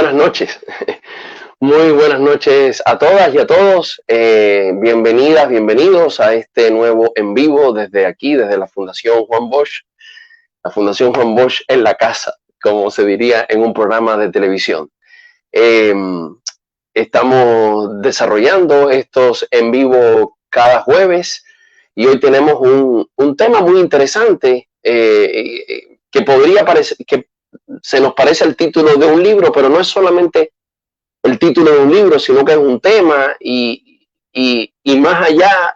buenas noches. Muy buenas noches a todas y a todos. Bienvenidas, bienvenidos a este nuevo en vivo desde aquí, desde la Fundación Juan Bosch. La Fundación Juan Bosch en la casa, como se diría en un programa de televisión. Estamos desarrollando estos en vivo cada jueves y hoy tenemos un tema muy interesante que podría parecer, que se nos parece el título de un libro, pero no es solamente el título de un libro, sino que es un tema y más allá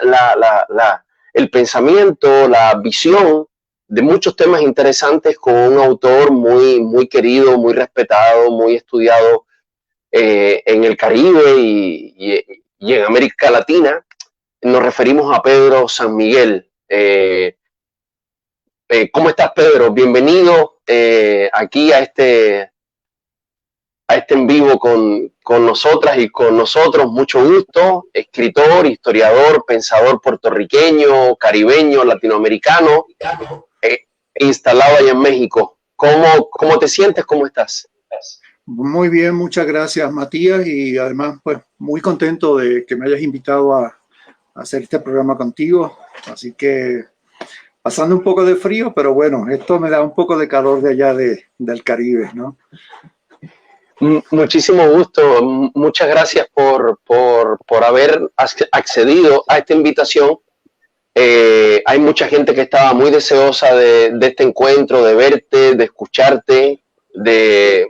el pensamiento, la visión de muchos temas interesantes con un autor muy querido, muy respetado, muy estudiado en el Caribe y en América Latina. Nos referimos a Pedro San Miguel. ¿Cómo estás, Pedro? Bienvenido aquí a este en vivo con nosotras y con nosotros. Mucho gusto. Escritor, historiador, pensador puertorriqueño, caribeño, latinoamericano, instalado allá en México. ¿Cómo te sientes? ¿Cómo estás? Muy bien, muchas gracias, Matías, y además pues muy contento de que me hayas invitado a hacer este programa contigo. Así que pasando un poco de frío, pero bueno, esto me da un poco de calor de allá del Caribe, ¿no? Muchísimo gusto. Muchas gracias por haber accedido a esta invitación. Hay mucha gente que estaba muy deseosa de este encuentro, de verte, de escucharte, de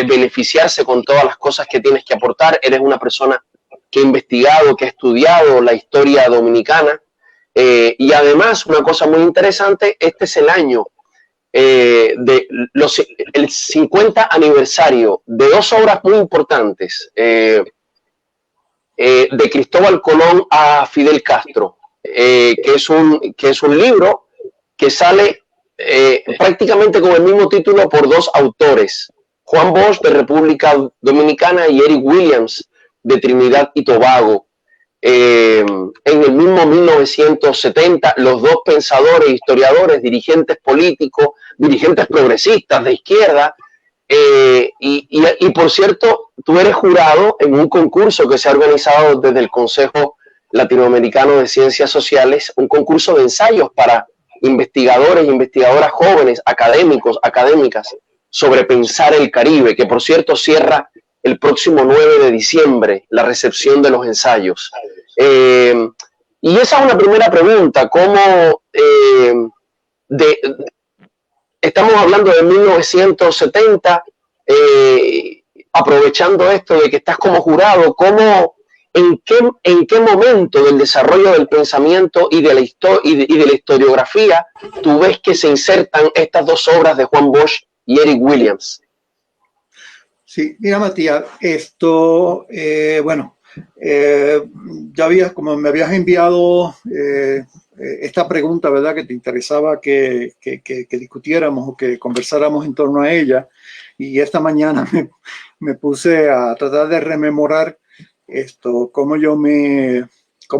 beneficiarse con todas las cosas que tienes que aportar. Eres una persona que ha investigado, que ha estudiado la historia dominicana. Y además, una cosa muy interesante, este es el año el 50 aniversario de dos obras muy importantes, de Cristóbal Colón a Fidel Castro, que es un libro que sale prácticamente con el mismo título por dos autores, Juan Bosch de República Dominicana y Eric Williams de Trinidad y Tobago. En el mismo 1970, los dos pensadores, historiadores, dirigentes políticos, dirigentes progresistas de izquierda, y por cierto, tú eres jurado en un concurso que se ha organizado desde el Consejo Latinoamericano de Ciencias Sociales, un concurso de ensayos para investigadores e investigadoras jóvenes, académicos, académicas, sobre pensar el Caribe, que por cierto cierra el próximo 9 de diciembre la recepción de los ensayos. Y esa es una primera pregunta, ¿cómo estamos hablando de 1970, aprovechando esto de que estás como jurado, en qué momento del desarrollo del pensamiento y de la historiografía tú ves que se insertan estas dos obras de Juan Bosch y Eric Williams? Sí, mira, Matías, esto, bueno, como me habías enviado esta pregunta, ¿verdad? Que te interesaba que discutiéramos o que conversáramos en torno a ella. Y esta mañana me puse a tratar de rememorar cómo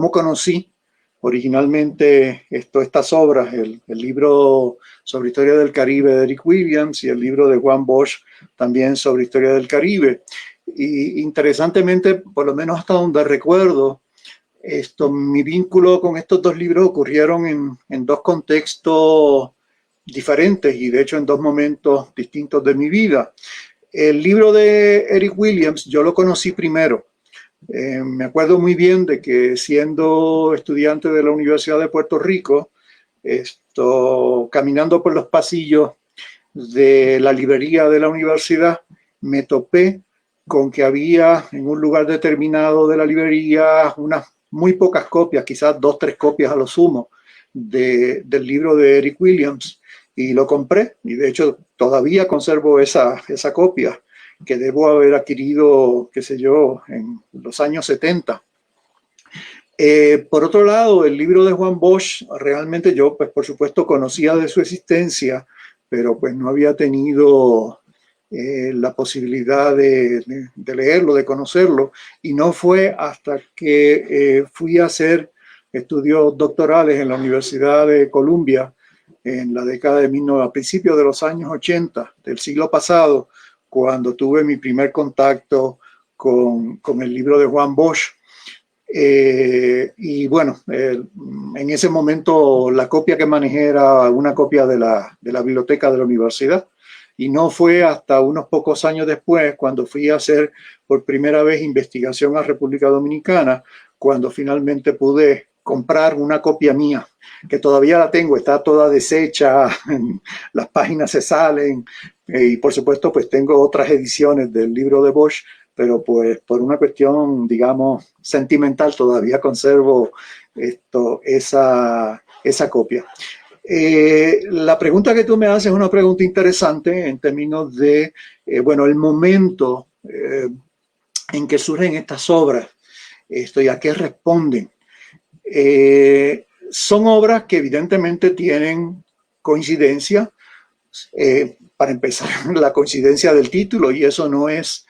conocí originalmente estas obras, el libro sobre historia del Caribe de Eric Williams y el libro de Juan Bosch también sobre historia del Caribe. Y interesantemente, por lo menos hasta donde recuerdo, mi vínculo con estos dos libros ocurrieron en dos contextos diferentes y de hecho en dos momentos distintos de mi vida. El libro de Eric Williams yo lo conocí primero. Me acuerdo muy bien de que siendo estudiante de la Universidad de Puerto Rico, caminando por los pasillos de la librería de la universidad, me topé con que había en un lugar determinado de la librería unas muy pocas copias, quizás 2 o 3 copias a lo sumo, del libro de Eric Williams, y lo compré, y de hecho todavía conservo esa copia que debo haber adquirido, qué sé yo, en los años 70. Por otro lado, el libro de Juan Bosch, realmente yo, pues por supuesto, conocía de su existencia, pero pues no había tenido la posibilidad de leerlo, de conocerlo, y no fue hasta que fui a hacer estudios doctorales en la Universidad de Columbia en la década de a principios de los años 80 del siglo pasado, cuando tuve mi primer contacto con el libro de Juan Bosch. Y bueno, en ese momento la copia que manejé era una copia de la biblioteca de la universidad. Y no fue hasta unos pocos años después, cuando fui a hacer por primera vez investigación a República Dominicana, cuando finalmente pude comprar una copia mía, que todavía la tengo, está toda deshecha, las páginas se salen, y por supuesto pues tengo otras ediciones del libro de Bosch, pero pues por una cuestión, digamos, sentimental todavía conservo esa copia. La pregunta que tú me haces es una pregunta interesante en términos de, bueno, el momento en que surgen estas obras, y a qué responden. Son obras que evidentemente tienen coincidencia. Para empezar, la coincidencia del título, y eso no es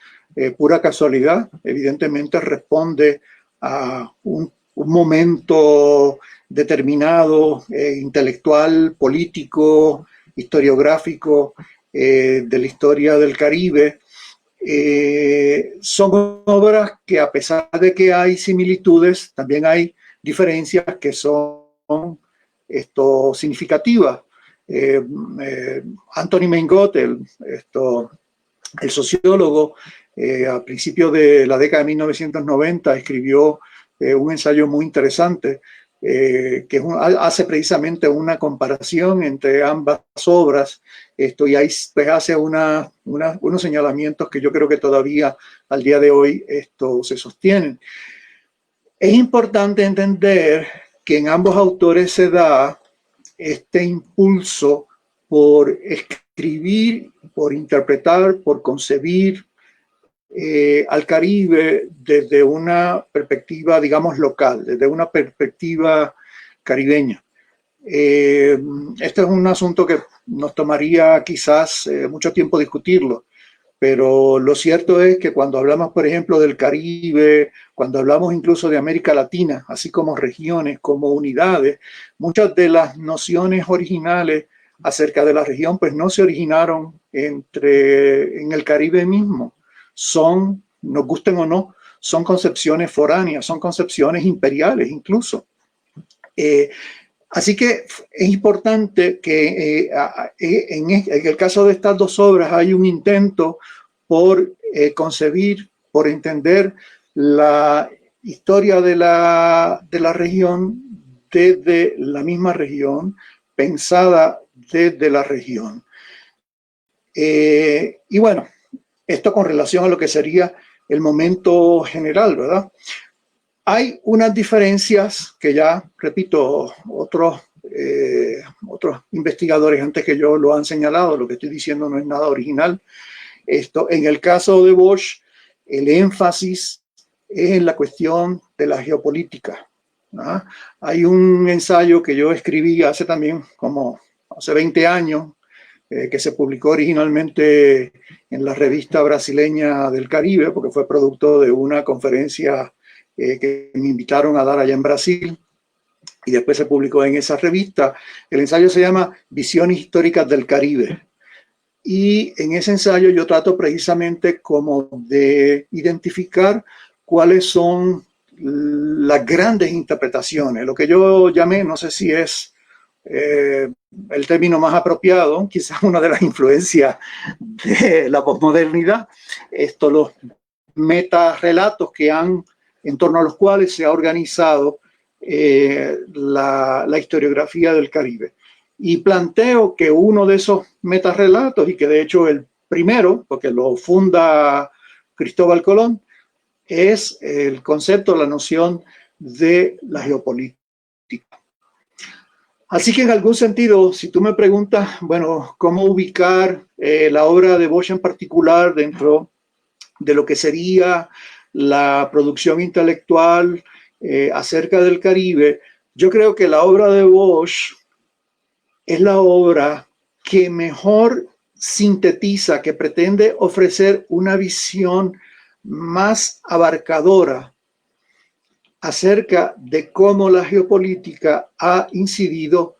pura casualidad, evidentemente responde a un momento determinado, intelectual, político, historiográfico, de la historia del Caribe. Son obras que, a pesar de que hay similitudes, también hay diferencias que son significativas. Anthony Maingot, el sociólogo, a principios de la década de 1990 escribió un ensayo muy interesante que hace precisamente una comparación entre ambas obras, y ahí pues hace unos señalamientos que yo creo que todavía al día de hoy se sostienen. Es importante entender que en ambos autores se da este impulso por escribir, por interpretar, por concebir al Caribe desde una perspectiva, digamos, local, desde una perspectiva caribeña. Este es un asunto que nos tomaría quizás mucho tiempo discutirlo, pero lo cierto es que cuando hablamos, por ejemplo, del Caribe, cuando hablamos incluso de América Latina, así como regiones, como unidades, muchas de las nociones originales acerca de la región pues no se originaron en el Caribe mismo. Son, nos gusten o no, son concepciones foráneas, son concepciones imperiales incluso. Así que es importante que en el caso de estas dos obras hay un intento por concebir, por entender la historia de la región desde la misma región, pensada desde la región. Y bueno, esto con relación a lo que sería el momento general, ¿verdad? Hay unas diferencias que ya, repito, otros investigadores antes que yo lo han señalado, lo que estoy diciendo no es nada original. En el caso de Bosch, el énfasis es en la cuestión de la geopolítica, ¿no? Hay un ensayo que yo escribí hace 20 años, que se publicó originalmente en la revista brasileña del Caribe, porque fue producto de una conferencia que me invitaron a dar allá en Brasil, y después se publicó en esa revista. El ensayo se llama Visiones históricas del Caribe. Y en ese ensayo yo trato precisamente como de identificar cuáles son las grandes interpretaciones, lo que yo llamé, no sé si es el término más apropiado, quizás una de las influencias de la posmodernidad, los metarrelatos en torno a los cuales se ha organizado la historiografía del Caribe. Y planteo que uno de esos metarrelatos, y que de hecho el primero, porque lo funda Cristóbal Colón, es el concepto, la noción de la geopolítica. Así que en algún sentido, si tú me preguntas, bueno, cómo ubicar la obra de Bosch en particular dentro de lo que sería la producción intelectual acerca del Caribe, yo creo que la obra de Bosch es la obra que mejor sintetiza, que pretende ofrecer una visión más abarcadora acerca de cómo la geopolítica ha incidido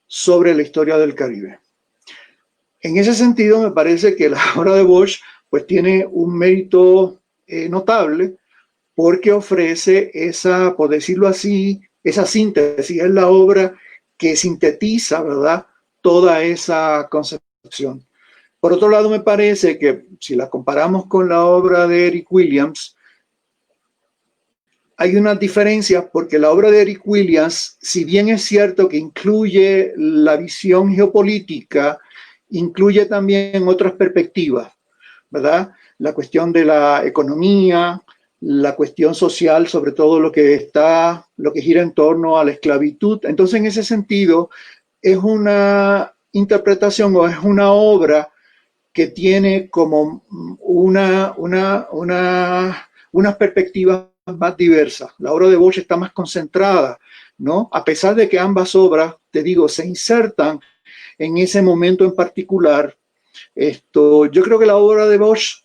sobre la historia del Caribe. En ese sentido, me parece que la obra de Bosch pues tiene un mérito notable porque ofrece esa, por decirlo así, esa síntesis, es la obra que sintetiza, ¿verdad?, toda esa concepción. Por otro lado, me parece que si la comparamos con la obra de Eric Williams, hay unas diferencias porque la obra de Eric Williams, si bien es cierto que incluye la visión geopolítica, incluye también otras perspectivas, ¿verdad? La cuestión de la economía, la cuestión social, sobre todo lo que gira en torno a la esclavitud. Entonces, en ese sentido, es una interpretación o es una obra que tiene como unas perspectivas más diversas. La obra de Bosch está más concentrada, ¿no? A pesar de que ambas obras, te digo, se insertan en ese momento en particular. Yo creo que la obra de Bosch,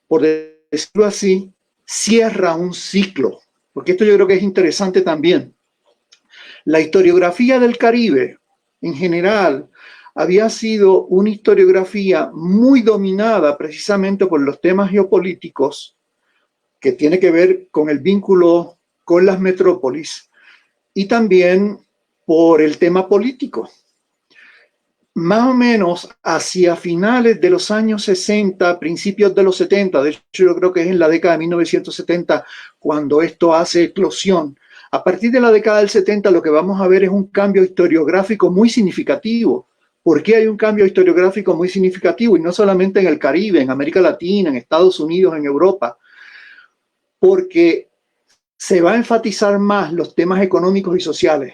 por decirlo así, cierra un ciclo, porque esto yo creo que es interesante también. La historiografía del Caribe, en general, había sido una historiografía muy dominada precisamente por los temas geopolíticos, que tiene que ver con el vínculo con las metrópolis, y también por el tema político. Más o menos hacia finales de los años 60, principios de los 70, de hecho yo creo que es en la década de 1970 cuando esto hace eclosión. A partir de la década del 70 lo que vamos a ver es un cambio historiográfico muy significativo. ¿Por qué hay un cambio historiográfico muy significativo? Y no solamente en el Caribe, en América Latina, en Estados Unidos, en Europa. Porque se va a enfatizar más los temas económicos y sociales.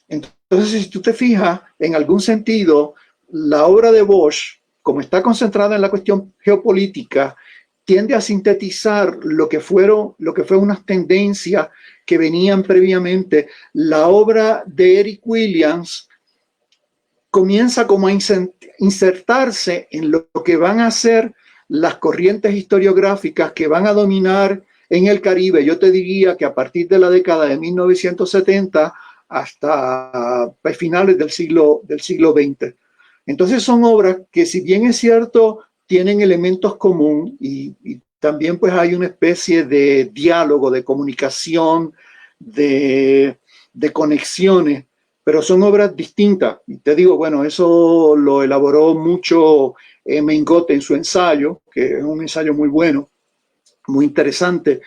Entonces, si tú te fijas, en algún sentido, la obra de Bosch, como está concentrada en la cuestión geopolítica, tiende a sintetizar lo que fue unas tendencias que venían previamente. La obra de Eric Williams comienza como a insertarse en lo que van a ser las corrientes historiográficas que van a dominar en el Caribe. Yo te diría que a partir de la década de 1970 hasta finales del siglo XX. Entonces son obras que, si bien es cierto, tienen elementos comunes y también pues hay una especie de diálogo, de comunicación, de conexiones, pero son obras distintas. Y te digo, bueno, eso lo elaboró mucho Mengot en su ensayo, que es un ensayo muy bueno, muy interesante.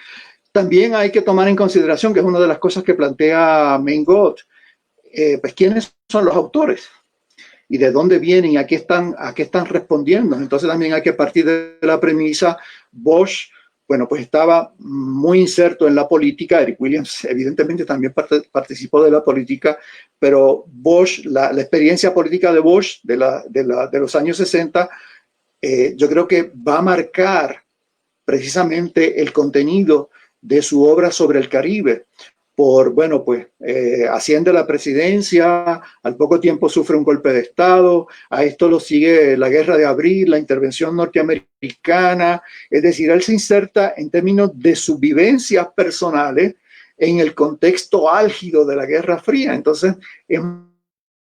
También hay que tomar en consideración, que es una de las cosas que plantea Mengot, pues quiénes son los autores y de dónde vienen y a qué están respondiendo. Entonces también hay que partir de la premisa. Bosch, bueno, pues estaba muy inserto en la política. Eric Williams evidentemente también participó de la política, pero Bosch, la experiencia política de Bosch de los años 60, yo creo que va a marcar precisamente el contenido de su obra sobre el Caribe. Bueno, pues asciende a la presidencia, al poco tiempo sufre un golpe de Estado, a esto lo sigue la Guerra de Abril, la intervención norteamericana, es decir, él se inserta en términos de sus vivencias personales en el contexto álgido de la Guerra Fría. Entonces es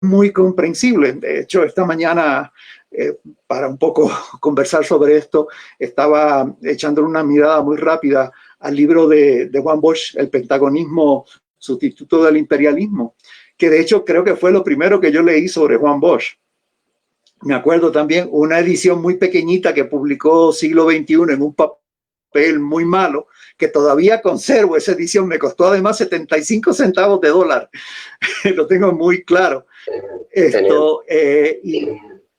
muy comprensible. De hecho, esta mañana, para un poco conversar sobre esto, estaba echándole una mirada muy rápida al libro de Juan Bosch, El Pentagonismo, sustituto del imperialismo, que de hecho creo que fue lo primero que yo leí sobre Juan Bosch. Me acuerdo también una edición muy pequeñita que publicó Siglo XXI en un papel muy malo, que todavía conservo esa edición, me costó además 75 centavos de dólar, lo tengo muy claro.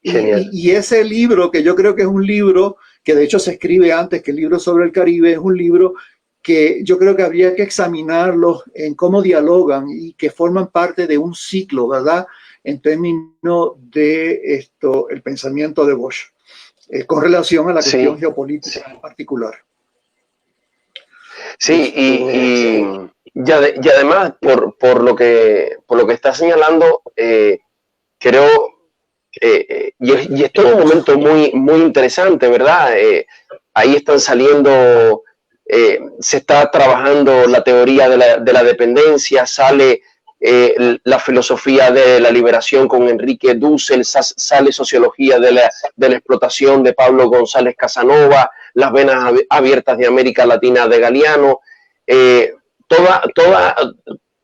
Y ese libro, que yo creo que es un libro que de hecho se escribe antes que el libro sobre el Caribe, es un libro que yo creo que habría que examinarlo en cómo dialogan y que forman parte de un ciclo, ¿verdad?, en términos de el pensamiento de Bosch, con relación a la cuestión geopolítica en particular. Sí, y además, por lo que está señalando, creo, y esto es un momento muy, muy interesante, ¿verdad? Ahí están saliendo, se está trabajando la teoría de la dependencia, sale la filosofía de la liberación con Enrique Dussel, sale Sociología de la explotación de Pablo González Casanova, Las venas abiertas de América Latina de Galeano, todas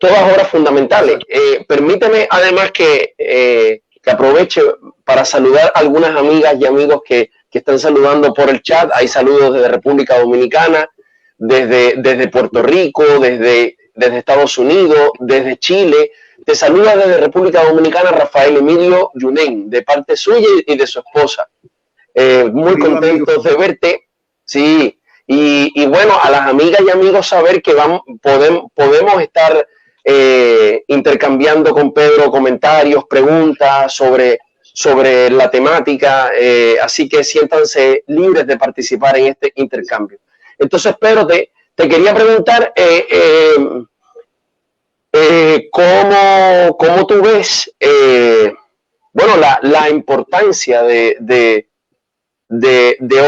obras fundamentales. Permíteme además que aproveche para saludar a algunas amigas y amigos que están saludando por el chat. Hay saludos desde República Dominicana, desde Puerto Rico, desde Estados Unidos, desde Chile. Te saluda desde República Dominicana Rafael Emilio Yunen, de parte suya y de su esposa. Muy contentos de verte. Sí, y bueno, a las amigas y amigos saber que podemos estar intercambiando con Pedro comentarios, preguntas sobre la temática, así que siéntanse libres de participar en este intercambio. Entonces, Pedro, te quería preguntar ¿cómo tú ves bueno, la importancia de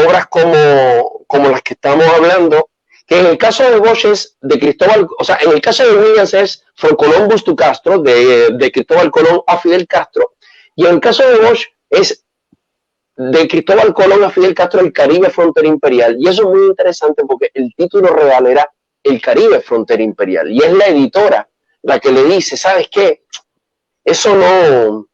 obras como las que estamos hablando, que en el caso de Bosch es de Cristóbal, o sea, en el caso de Williams es From Columbus to Castro, de Cristóbal Colón a Fidel Castro, y en el caso de Bosch es de Cristóbal Colón a Fidel Castro, el Caribe Frontera Imperial. Y eso es muy interesante porque el título real era El Caribe Frontera Imperial. Y es la editora la que le dice, ¿sabes qué? Eso no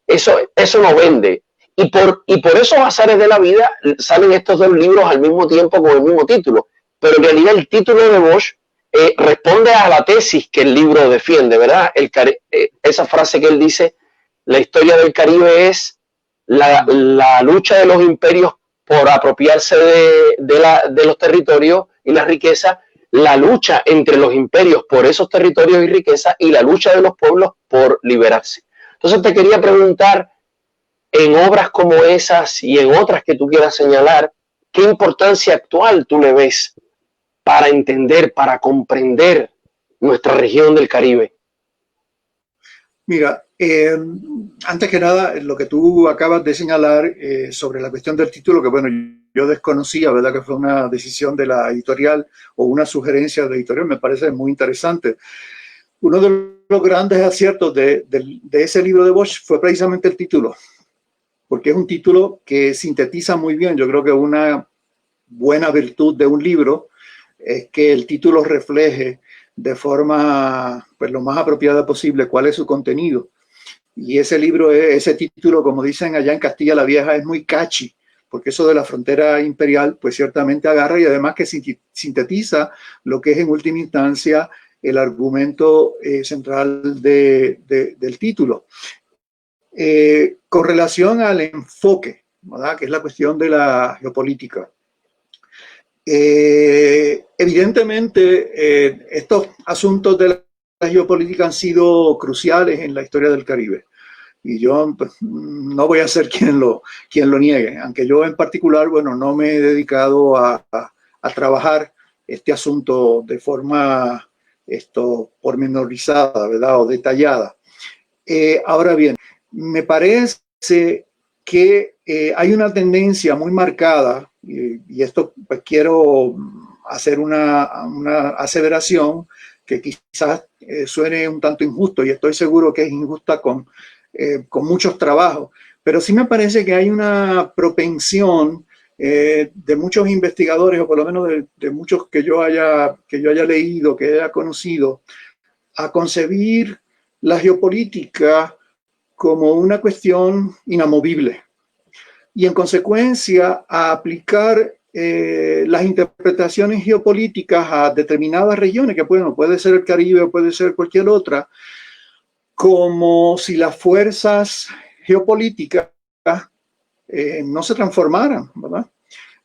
vende. Y por esos azares de la vida salen estos dos libros al mismo tiempo con el mismo título. Pero en realidad el título de Bosch responde a la tesis que el libro defiende, ¿verdad? Esa frase que él dice, la historia del Caribe es la lucha de los imperios por apropiarse de los territorios y la riqueza, la lucha entre los imperios por esos territorios y riqueza y la lucha de los pueblos por liberarse. Entonces te quería preguntar, en obras como esas y en otras que tú quieras señalar, ¿qué importancia actual tú le ves para entender, para comprender nuestra región del Caribe? Mira, antes que nada, lo que tú acabas de señalar sobre la cuestión del título, que bueno, yo desconocía, ¿verdad? Que fue una decisión de la editorial o una sugerencia de la editorial, me parece muy interesante. Uno de los grandes aciertos de ese libro de Bosch fue precisamente el título, porque es un título que sintetiza muy bien. Yo creo que una buena virtud de un libro es que el título refleje de forma pues, lo más apropiada posible cuál es su contenido. Y ese libro, ese título, como dicen allá en Castilla la Vieja, es muy catchy, porque eso de la frontera imperial, pues ciertamente agarra y además que sintetiza lo que es en última instancia el argumento central del título. Con relación al enfoque, ¿verdad? Que es la cuestión de la geopolítica. Evidentemente, estos asuntos de la geopolítica han sido cruciales en la historia del Caribe. Y yo pues, no voy a ser quien lo niegue, aunque yo en particular, bueno, no me he dedicado a trabajar este asunto de forma pormenorizada, ¿verdad? O detallada. Ahora bien, me parece que hay una tendencia muy marcada, y esto pues quiero hacer una aseveración que quizás suene un tanto injusto, y estoy seguro que es injusta con muchos trabajos, pero sí me parece que hay una propensión de muchos investigadores, o por lo menos de muchos que yo haya leído, que haya conocido, a concebir la geopolítica como una cuestión inamovible y en consecuencia a aplicar las interpretaciones geopolíticas a determinadas regiones, que bueno, puede ser el Caribe o puede ser cualquier otra, como si las fuerzas geopolíticas no se transformaran, ¿verdad?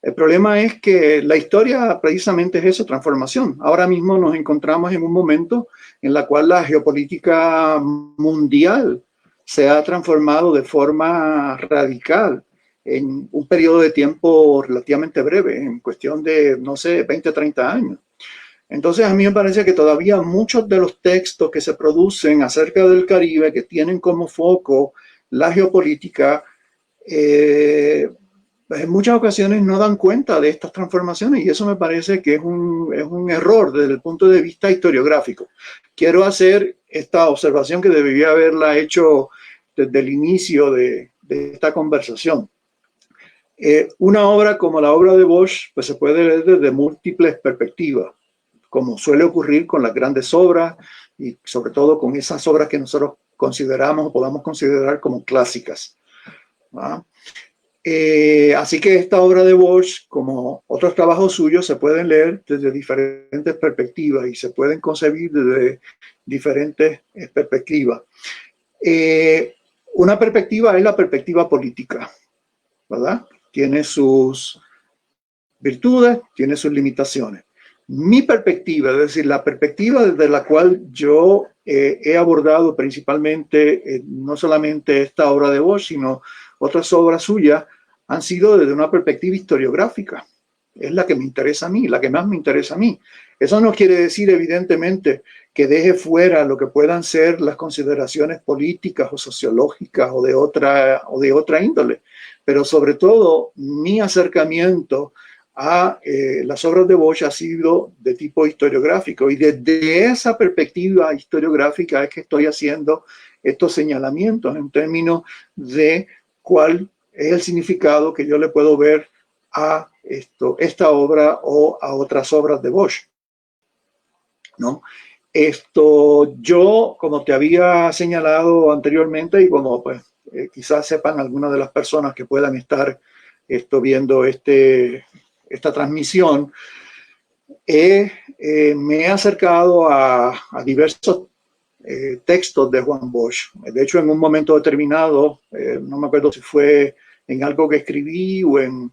El problema es que la historia precisamente es eso, transformación. Ahora mismo nos encontramos en un momento en la cual la geopolítica mundial se ha transformado de forma radical en un periodo de tiempo relativamente breve, en cuestión de, no sé, 20, 30 años. Entonces a mí me parece que todavía muchos de los textos que se producen acerca del Caribe, que tienen como foco la geopolítica, en muchas ocasiones no dan cuenta de estas transformaciones y eso me parece que es un error desde el punto de vista historiográfico. Quiero hacer esta observación que debería haberla hecho desde el inicio de esta conversación. Una obra como la obra de Bosch pues se puede leer desde múltiples perspectivas, como suele ocurrir con las grandes obras y sobre todo con esas obras que nosotros consideramos o podamos considerar como clásicas. ¿Ah? Así que esta obra de Bosch, como otros trabajos suyos, se pueden leer desde diferentes perspectivas y se pueden concebir desde diferentes perspectivas. Una perspectiva es la perspectiva política, ¿verdad? Tiene sus virtudes, tiene sus limitaciones. Mi perspectiva, es decir, la perspectiva desde la cual yo he abordado principalmente no solamente esta obra de Bosch, sino otras obras suyas, han sido desde una perspectiva historiográfica. Es la que me interesa a mí, la que más me interesa a mí. Eso no quiere decir, evidentemente, que deje fuera lo que puedan ser las consideraciones políticas o sociológicas o de otra índole. Pero sobre todo, mi acercamiento a las obras de Bosch ha sido de tipo historiográfico y desde esa perspectiva historiográfica es que estoy haciendo estos señalamientos en términos de cuál es el significado que yo le puedo ver a esta obra o a otras obras de Bosch, ¿no? Yo, como te había señalado anteriormente y como pues quizás sepan algunas de las personas que puedan estar viendo esta transmisión, me he acercado a diversos textos de Juan Bosch. De hecho, en un momento determinado, no me acuerdo si fue en algo que escribí o en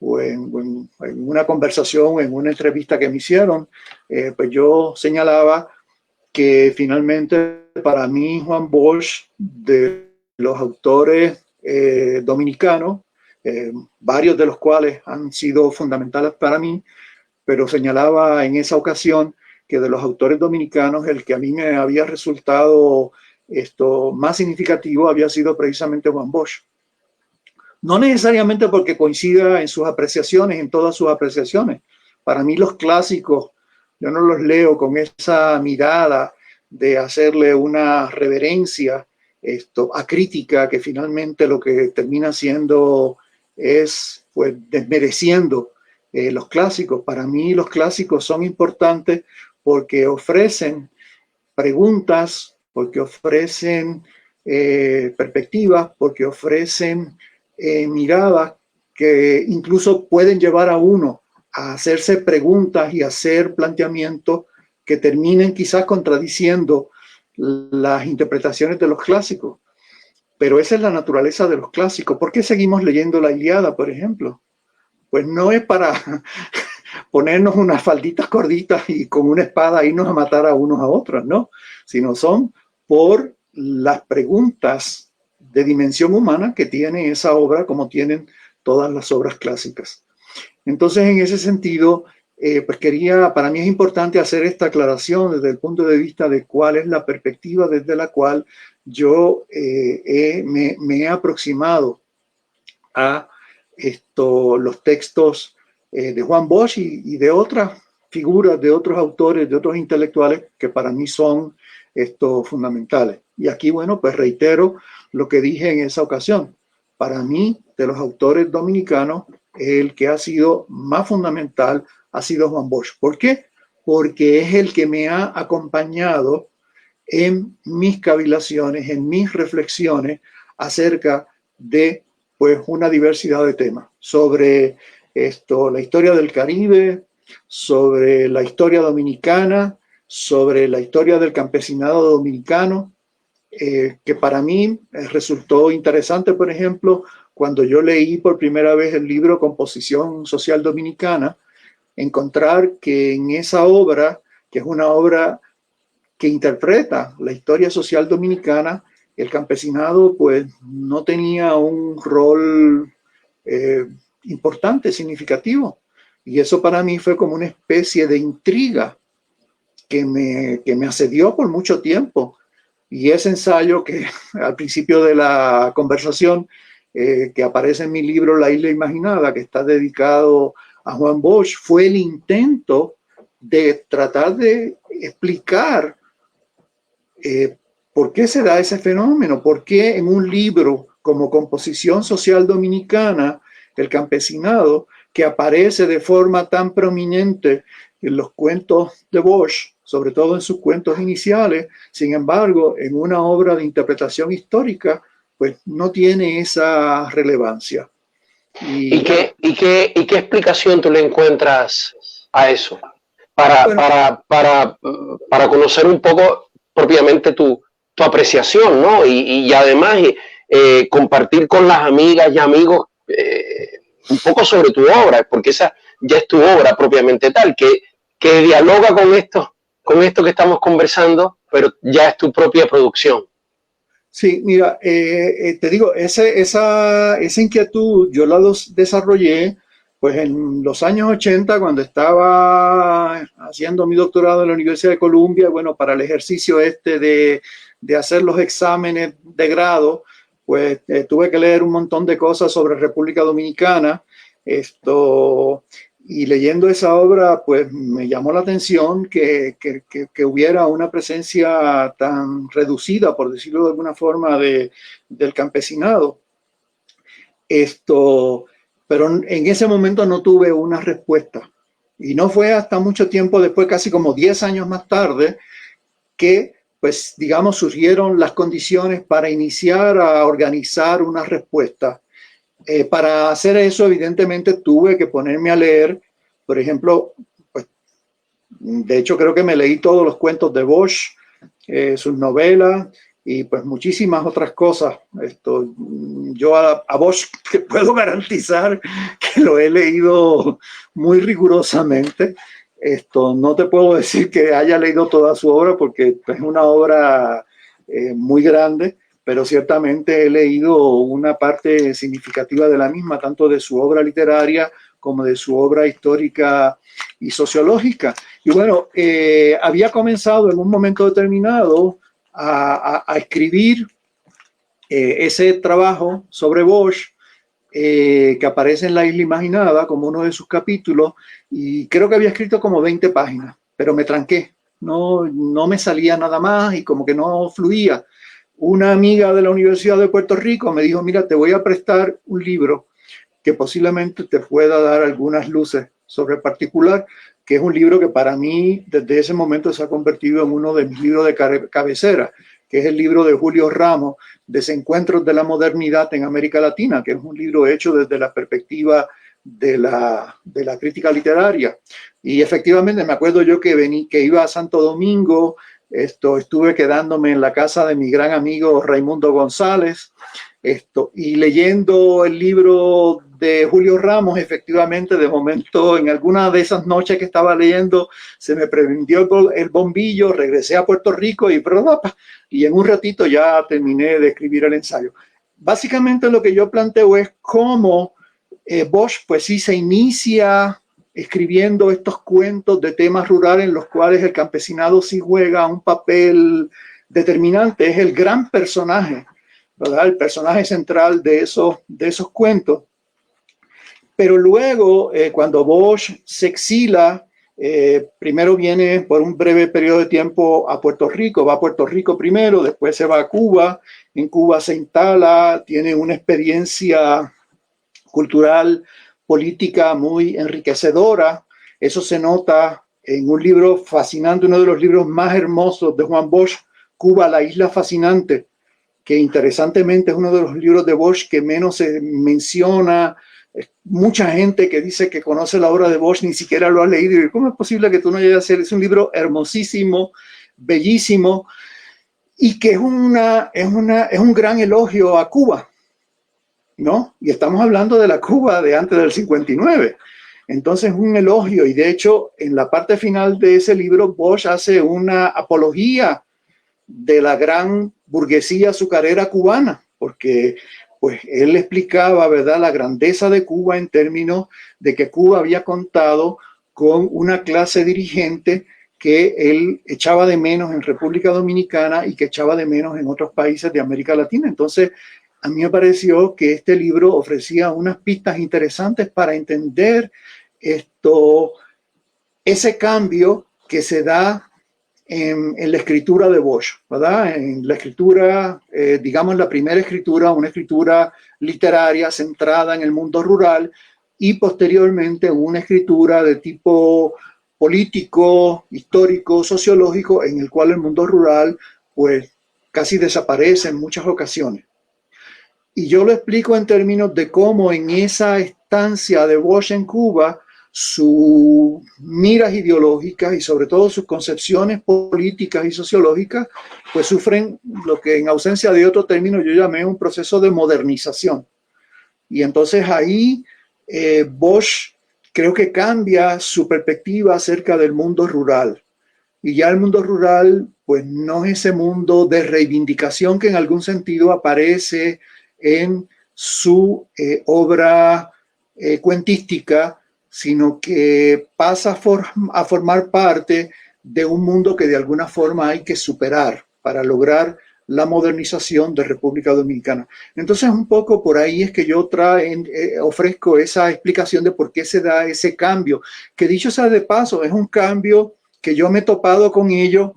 una conversación, en una entrevista que me hicieron, pues yo señalaba que finalmente para mí Juan Bosch, de los autores dominicanos, varios de los cuales han sido fundamentales para mí, pero señalaba en esa ocasión que de los autores dominicanos el que a mí me había resultado más significativo había sido precisamente Juan Bosch. No necesariamente porque coincida en sus apreciaciones, en todas sus apreciaciones. Para mí los clásicos, yo no los leo con esa mirada de hacerle una reverencia acrítica, que finalmente lo que termina siendo es pues desmereciendo los clásicos. Para mí los clásicos son importantes porque ofrecen preguntas, porque ofrecen perspectivas, porque ofrecen miradas que incluso pueden llevar a uno a hacerse preguntas y hacer planteamientos que terminen quizás contradiciendo las interpretaciones de los clásicos. Pero esa es la naturaleza de los clásicos. ¿Por qué seguimos leyendo la Ilíada, por ejemplo? Pues no es para ponernos unas falditas gorditas y con una espada irnos a matar a unos a otros, ¿no? Sino son por las preguntas de dimensión humana que tiene esa obra, como tienen todas las obras clásicas. Entonces, en ese sentido, pues para mí es importante hacer esta aclaración desde el punto de vista de cuál es la perspectiva desde la cual yo me he aproximado a los textos de Juan Bosch y de otras figuras, de otros autores, de otros intelectuales que para mí son fundamentales. Y aquí, bueno, pues reitero lo que dije en esa ocasión. Para mí, de los autores dominicanos, el que ha sido más fundamental ha sido Juan Bosch. ¿Por qué? Porque es el que me ha acompañado en mis cavilaciones, en mis reflexiones acerca de pues una diversidad de temas sobre la historia del Caribe, sobre la historia dominicana, sobre la historia del campesinado dominicano, que para mí resultó interesante, por ejemplo, cuando yo leí por primera vez el libro Composición Social Dominicana, encontrar que en esa obra, que es una obra que interpreta la historia social dominicana, el campesinado pues no tenía un rol importante, significativo. Y eso para mí fue como una especie de intriga que me asedió por mucho tiempo. Y ese ensayo que al principio de la conversación que aparece en mi libro La Isla Imaginada, que está dedicado a Juan Bosch, fue el intento de tratar de explicar por qué se da ese fenómeno, por qué en un libro como Composición Social Dominicana, el campesinado, que aparece de forma tan prominente en los cuentos de Bosch, sobre todo en sus cuentos iniciales, sin embargo, en una obra de interpretación histórica, pues no tiene esa relevancia. ¿Y qué explicación tú le encuentras a eso? Bueno, Para conocer un poco propiamente tu apreciación, ¿no? Y además compartir con las amigas y amigos un poco sobre tu obra, porque esa ya es tu obra propiamente tal, que dialoga con esto que estamos conversando, pero ya es tu propia producción. sí, mira, te digo, esa inquietud yo la desarrollé pues en los años 80 cuando estaba haciendo mi doctorado en la Universidad de Columbia, bueno, para el ejercicio de hacer los exámenes de grado, pues tuve que leer un montón de cosas sobre República Dominicana, y leyendo esa obra, pues me llamó la atención que hubiera una presencia tan reducida, por decirlo de alguna forma, del campesinado. Pero en ese momento no tuve una respuesta. Y no fue hasta mucho tiempo después, casi como 10 años más tarde, que, pues, digamos, surgieron las condiciones para iniciar a organizar una respuesta. Para hacer eso, evidentemente, tuve que ponerme a leer, por ejemplo, pues, de hecho creo que me leí todos los cuentos de Bosch, sus novelas y pues muchísimas otras cosas. Yo a Bosch te puedo garantizar que lo he leído muy rigurosamente. No te puedo decir que haya leído toda su obra porque es una obra muy grande, pero ciertamente he leído una parte significativa de la misma, tanto de su obra literaria como de su obra histórica y sociológica. Y bueno, había comenzado en un momento determinado a escribir ese trabajo sobre Bosch, que aparece en La Isla Imaginada como uno de sus capítulos, y creo que había escrito como 20 páginas, pero me tranqué, no me salía nada más y como que no fluía. Una amiga de la Universidad de Puerto Rico me dijo, mira, te voy a prestar un libro que posiblemente te pueda dar algunas luces sobre el particular, que es un libro que para mí desde ese momento se ha convertido en uno de mis libros de cabecera, que es el libro de Julio Ramos, Desencuentros de la Modernidad en América Latina, que es un libro hecho desde la perspectiva de la crítica literaria. Y efectivamente me acuerdo yo que iba a Santo Domingo, estuve quedándome en la casa de mi gran amigo Raimundo González, y leyendo el libro de Julio Ramos, efectivamente, de momento, en alguna de esas noches que estaba leyendo, se me prendió el bombillo, regresé a Puerto Rico y en un ratito ya terminé de escribir el ensayo. Básicamente lo que yo planteo es cómo Bosch, pues sí, se inicia escribiendo estos cuentos de temas rurales en los cuales el campesinado sí juega un papel determinante, es el gran personaje, ¿verdad? El personaje central de esos cuentos. Pero luego, cuando Bosch se exila, primero viene por un breve periodo de tiempo a Puerto Rico, va a Puerto Rico primero, después se va a Cuba, en Cuba se instala, tiene una experiencia cultural, política muy enriquecedora. Eso se nota en un libro fascinante, uno de los libros más hermosos de Juan Bosch, Cuba, la isla fascinante, que interesantemente es uno de los libros de Bosch que menos se menciona. Mucha gente que dice que conoce la obra de Bosch ni siquiera lo ha leído. ¿Y cómo es posible que tú no llegues a hacer? Es un libro hermosísimo, bellísimo, y que es un gran elogio a Cuba, ¿no? Y estamos hablando de la Cuba de antes del 59. Entonces, un elogio, y de hecho, en la parte final de ese libro, Bosch hace una apología de la gran burguesía azucarera cubana, porque pues él explicaba, ¿verdad?, la grandeza de Cuba en términos de que Cuba había contado con una clase dirigente que él echaba de menos en República Dominicana y que echaba de menos en otros países de América Latina. Entonces, a mí me pareció que este libro ofrecía unas pistas interesantes para entender ese cambio que se da en la escritura de Bosch, ¿verdad? En la escritura, digamos la primera escritura, una escritura literaria centrada en el mundo rural, y posteriormente una escritura de tipo político, histórico, sociológico, en el cual el mundo rural pues casi desaparece en muchas ocasiones. Y yo lo explico en términos de cómo en esa estancia de Bosch en Cuba, sus miras ideológicas y sobre todo sus concepciones políticas y sociológicas, pues sufren lo que en ausencia de otro término yo llamé un proceso de modernización. Y entonces ahí Bosch creo que cambia su perspectiva acerca del mundo rural. Y ya el mundo rural, pues no es ese mundo de reivindicación que en algún sentido aparece en su obra cuentística, sino que pasa a formar parte de un mundo que de alguna forma hay que superar para lograr la modernización de República Dominicana. Entonces, un poco por ahí es que yo ofrezco esa explicación de por qué se da ese cambio, que dicho sea de paso, es un cambio que yo me he topado con ello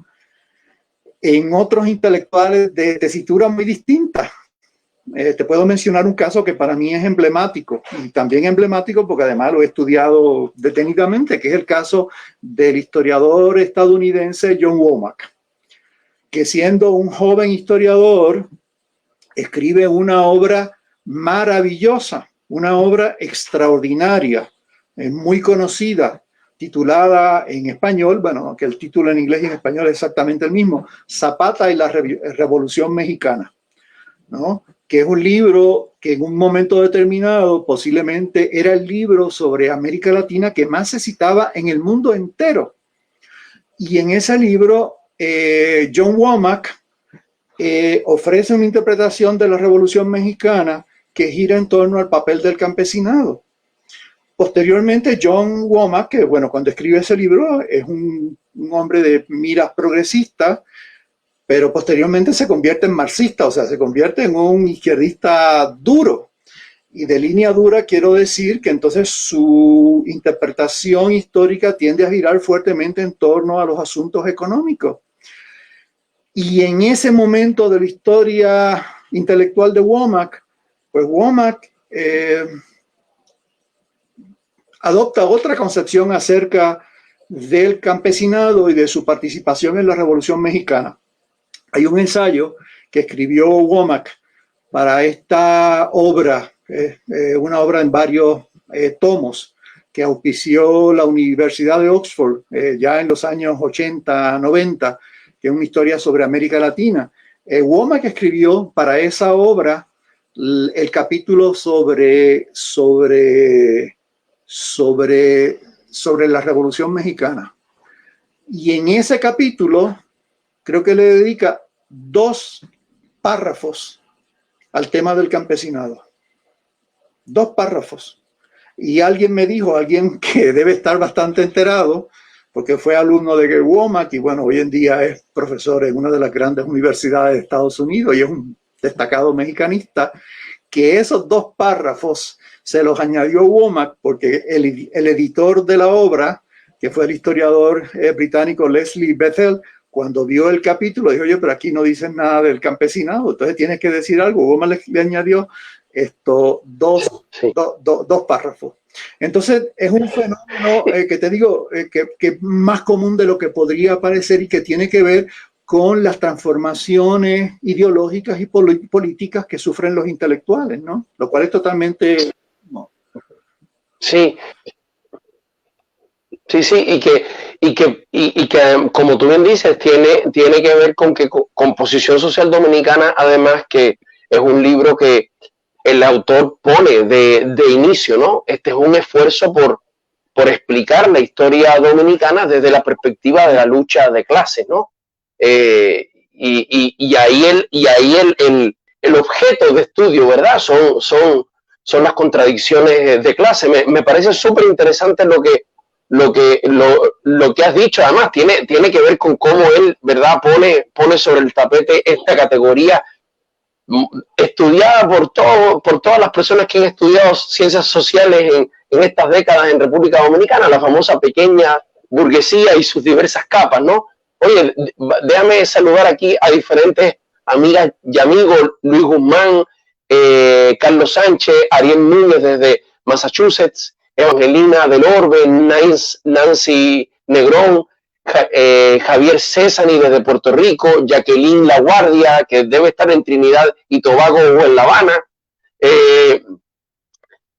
en otros intelectuales de tesitura muy distinta. Te puedo mencionar un caso que para mí es emblemático, y también emblemático porque además lo he estudiado detenidamente, que es el caso del historiador estadounidense John Womack, que siendo un joven historiador escribe una obra maravillosa, una obra extraordinaria, muy conocida, titulada en español, bueno, que el título en inglés y en español es exactamente el mismo, Zapata y la Revolución Mexicana, ¿no? Que es un libro que en un momento determinado posiblemente era el libro sobre América Latina que más se citaba en el mundo entero. Y en ese libro, John Womack ofrece una interpretación de la Revolución Mexicana que gira en torno al papel del campesinado. Posteriormente, John Womack, que bueno, cuando escribe ese libro es un hombre de miras progresistas, pero posteriormente se convierte en marxista, o sea, se convierte en un izquierdista duro. Y de línea dura quiero decir que entonces su interpretación histórica tiende a girar fuertemente en torno a los asuntos económicos. Y en ese momento de la historia intelectual de Womack, pues Womack adopta otra concepción acerca del campesinado y de su participación en la Revolución Mexicana. Hay un ensayo que escribió Womack para esta obra, una obra en varios tomos, que auspició la Universidad de Oxford ya en los años 80, 90, que es una historia sobre América Latina. Womack escribió para esa obra el capítulo sobre la Revolución Mexicana. Y en ese capítulo creo que le dedica 2 párrafos al tema del campesinado. 2 párrafos. Y alguien me dijo, alguien que debe estar bastante enterado, porque fue alumno de Womack y bueno, hoy en día es profesor en una de las grandes universidades de Estados Unidos y es un destacado mexicanista, que esos 2 párrafos se los añadió Womack porque el editor de la obra, que fue el historiador británico Leslie Bethel, cuando vio el capítulo dijo, oye, pero aquí no dicen nada del campesinado, entonces tienes que decir algo. Womack le añadió dos párrafos. Entonces es un fenómeno que te digo que es más común de lo que podría parecer y que tiene que ver con las transformaciones ideológicas y políticas que sufren los intelectuales, ¿no? Lo cual es totalmente... No. Sí. Sí, sí, y que como tú bien dices, tiene que ver con que Composición Social Dominicana, además que es un libro que el autor pone de inicio, ¿no? Este es un esfuerzo por explicar la historia dominicana desde la perspectiva de la lucha de clases, ¿no? Y ahí el objeto de estudio, ¿verdad? Son las contradicciones de clase. Me parece súper interesante lo que has dicho. Además tiene que ver con cómo él, ¿verdad? Pone sobre el tapete esta categoría estudiada por todas las personas que han estudiado ciencias sociales en estas décadas en República Dominicana, la famosa pequeña burguesía y sus diversas capas, ¿no? Oye, déjame saludar aquí a diferentes amigas y amigos: Luis Guzmán, Carlos Sánchez, Ariel Núñez desde Massachusetts, Evangelina del Orbe, Nancy Negrón, Javier Césani desde Puerto Rico, Jacqueline La Guardia, que debe estar en Trinidad y Tobago o en La Habana,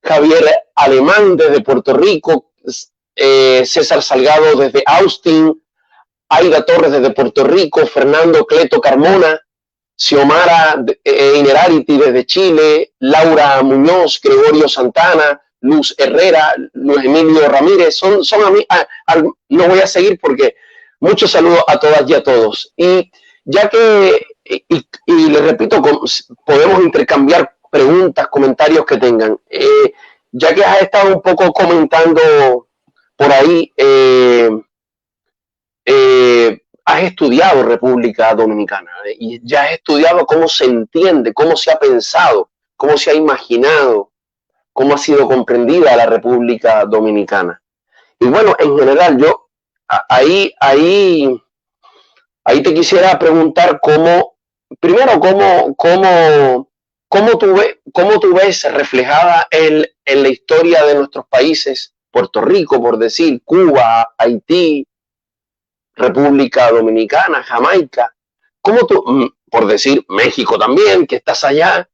Javier Alemán desde Puerto Rico, César Salgado desde Austin, Aida Torres desde Puerto Rico, Fernando Cleto Carmona, Xiomara Inerarity desde Chile, Laura Muñoz, Gregorio Santana, Luz Herrera, Luis Emilio Ramírez, son a mí, no voy a seguir porque muchos saludos a todas y a todos. Y ya que, y les repito, podemos intercambiar preguntas, comentarios que tengan. Ya que has estado un poco comentando por ahí, has estudiado República Dominicana y ya has estudiado cómo se entiende, cómo se ha pensado, cómo se ha imaginado, cómo ha sido comprendida la República Dominicana. Y bueno, en general, yo ahí te quisiera preguntar primero, cómo tú ves reflejada en la historia de nuestros países, Puerto Rico, por decir, Cuba, Haití, República Dominicana, Jamaica, por decir México también, que estás allá,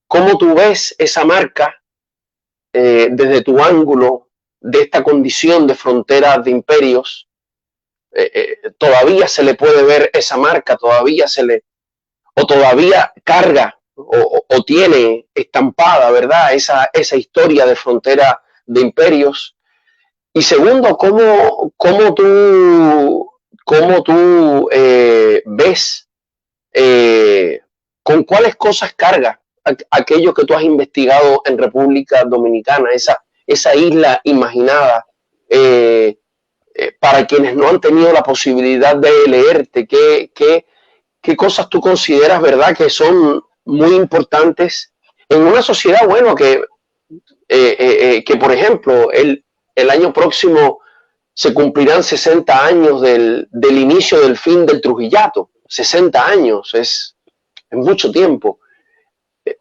¿cómo tú ves esa marca desde tu ángulo de esta condición de fronteras de imperios? ¿Todavía se le puede ver esa marca? ¿Todavía carga o tiene estampada, ¿verdad?, esa historia de frontera de imperios? Y segundo, ¿cómo tú ves, con cuáles cosas carga aquello que tú has investigado en República Dominicana, esa isla imaginada, para quienes no han tenido la posibilidad de leerte? ¿Qué cosas tú consideras, verdad, que son muy importantes en una sociedad, bueno, que por ejemplo, el año próximo se cumplirán 60 años del inicio del fin del Trujillato? 60 años es mucho tiempo.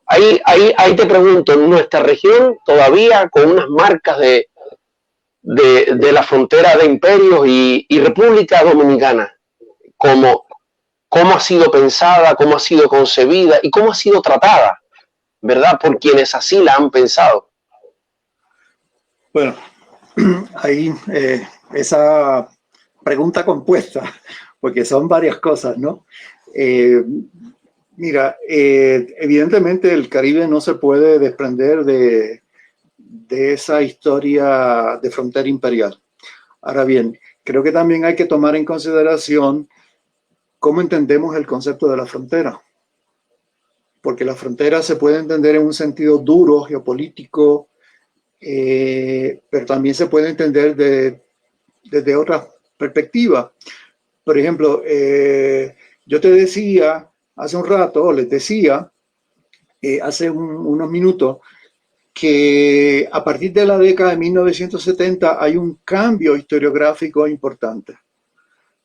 Ahí te pregunto, en nuestra región todavía con unas marcas de la frontera de imperios y República Dominicana, ¿cómo ha sido pensada, cómo ha sido concebida y cómo ha sido tratada, ¿verdad?, por quienes así la han pensado? Bueno, ahí esa pregunta compuesta, porque son varias cosas, ¿no? Mira, evidentemente el Caribe no se puede desprender de esa historia de frontera imperial. Ahora bien, creo que también hay que tomar en consideración cómo entendemos el concepto de la frontera. Porque la frontera se puede entender en un sentido duro, geopolítico, pero también se puede entender desde otra perspectiva. Por ejemplo, yo te decía hace un rato, les decía hace unos minutos, que a partir de la década de 1970 hay un cambio historiográfico importante.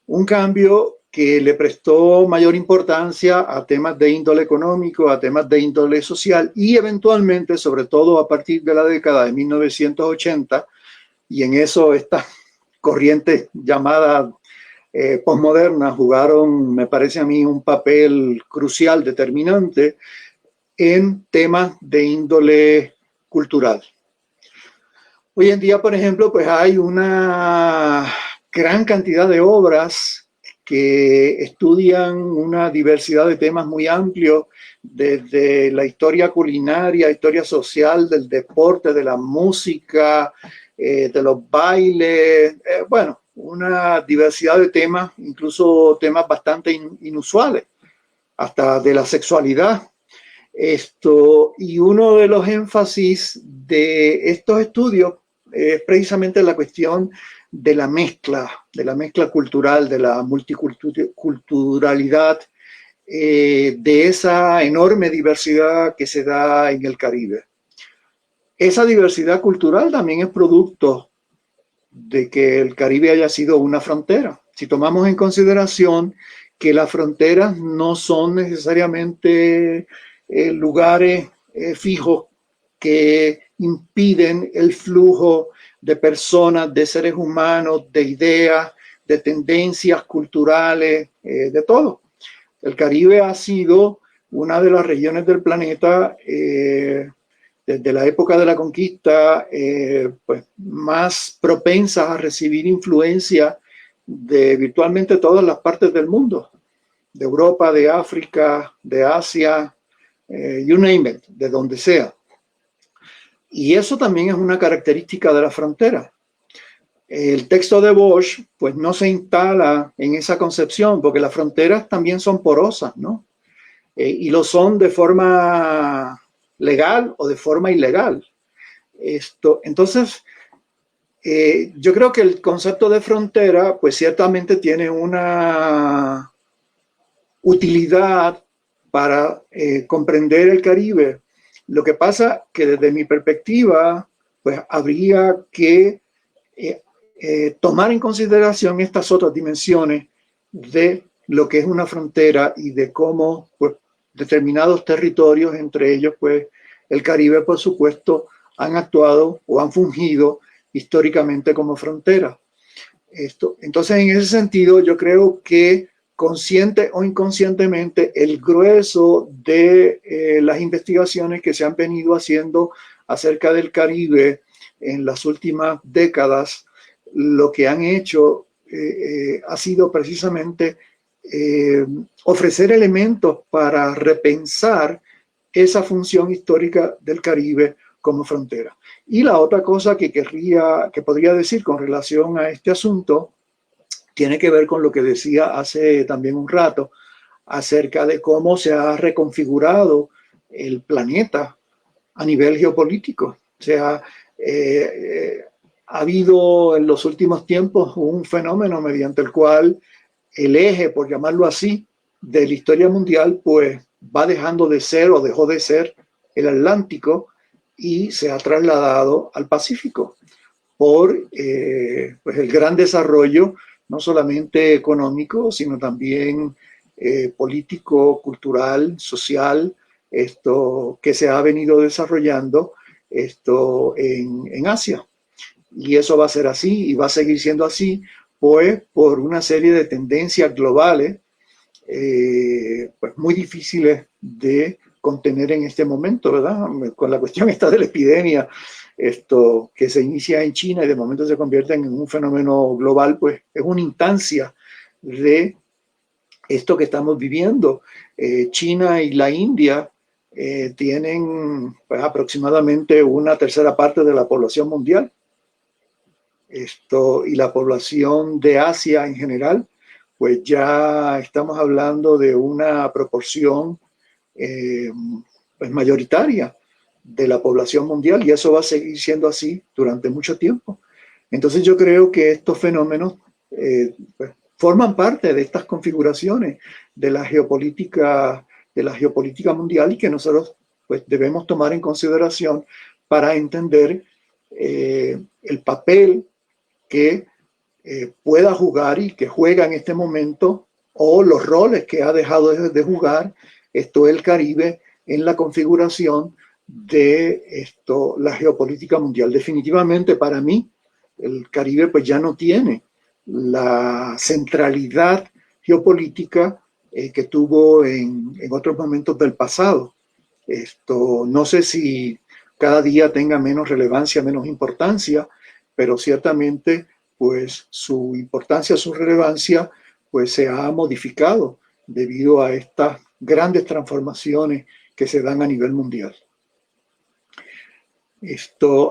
Un cambio que le prestó mayor importancia a temas de índole económico, a temas de índole social y eventualmente, sobre todo a partir de la década de 1980, y en eso estas corrientes llamadas posmodernas jugaron, me parece a mí, un papel crucial, determinante en temas de índole cultural. Hoy en día, por ejemplo, pues hay una gran cantidad de obras que estudian una diversidad de temas muy amplios, desde la historia culinaria, historia social, del deporte, de la música, de los bailes, bueno, una diversidad de temas, incluso temas bastante inusuales, hasta de la sexualidad. Y uno de los énfasis de estos estudios es precisamente la cuestión de la mezcla cultural, de la multiculturalidad, de esa enorme diversidad que se da en el Caribe. Esa diversidad cultural también es producto de que el Caribe haya sido una frontera. Si tomamos en consideración que las fronteras no son necesariamente lugares fijos que impiden el flujo de personas, de seres humanos, de ideas, de tendencias culturales, de todo. El Caribe ha sido una de las regiones del planeta desde la época de la conquista pues, más propensas a recibir influencia de virtualmente todas las partes del mundo, de Europa, de África, de Asia, you name it, de donde sea. Y eso también es una característica de la frontera. El texto de Bosch pues no se instala en esa concepción porque las fronteras también son porosas, ¿no? Y lo son de forma legal o de forma ilegal. Entonces, yo creo que el concepto de frontera pues ciertamente tiene una utilidad para comprender el Caribe. Lo que pasa que desde mi perspectiva pues habría que tomar en consideración estas otras dimensiones de lo que es una frontera y de cómo pues, determinados territorios, entre ellos pues el Caribe, por supuesto, han actuado o han fungido históricamente como frontera. Entonces, en ese sentido, yo creo que consciente o inconscientemente, el grueso de las investigaciones que se han venido haciendo acerca del Caribe en las últimas décadas, lo que han hecho ha sido precisamente ofrecer elementos para repensar esa función histórica del Caribe como frontera. Y la otra cosa que podría decir con relación a este asunto tiene que ver con lo que decía hace también un rato acerca de cómo se ha reconfigurado el planeta a nivel geopolítico. O sea, ha habido en los últimos tiempos un fenómeno mediante el cual el eje, por llamarlo así, de la historia mundial, pues va dejando de ser o dejó de ser el Atlántico y se ha trasladado al Pacífico por pues el gran desarrollo, no solamente económico, sino también político, cultural, social, que se ha venido desarrollando en Asia. Y eso va a ser así y va a seguir siendo así, pues por una serie de tendencias globales pues muy difíciles de contener en este momento, ¿verdad? Con la cuestión esta de la epidemia, que se inicia en China y de momento se convierte en un fenómeno global, pues es una instancia de esto que estamos viviendo. China y la India tienen pues, aproximadamente una tercera parte de la población mundial. Y la población de Asia en general, pues ya estamos hablando de una proporción pues mayoritaria de la población mundial y eso va a seguir siendo así durante mucho tiempo. Entonces yo creo que estos fenómenos pues, forman parte de estas configuraciones de la geopolítica mundial y que nosotros pues, debemos tomar en consideración para entender el papel que pueda jugar y que juega en este momento o los roles que ha dejado de jugar el Caribe en la configuración de la geopolítica mundial. Definitivamente para mí el Caribe pues ya no tiene la centralidad geopolítica que tuvo en otros momentos del pasado. No sé si cada día tenga menos relevancia, menos importancia, pero ciertamente pues su importancia, su relevancia pues se ha modificado debido a estas grandes transformaciones que se dan a nivel mundial.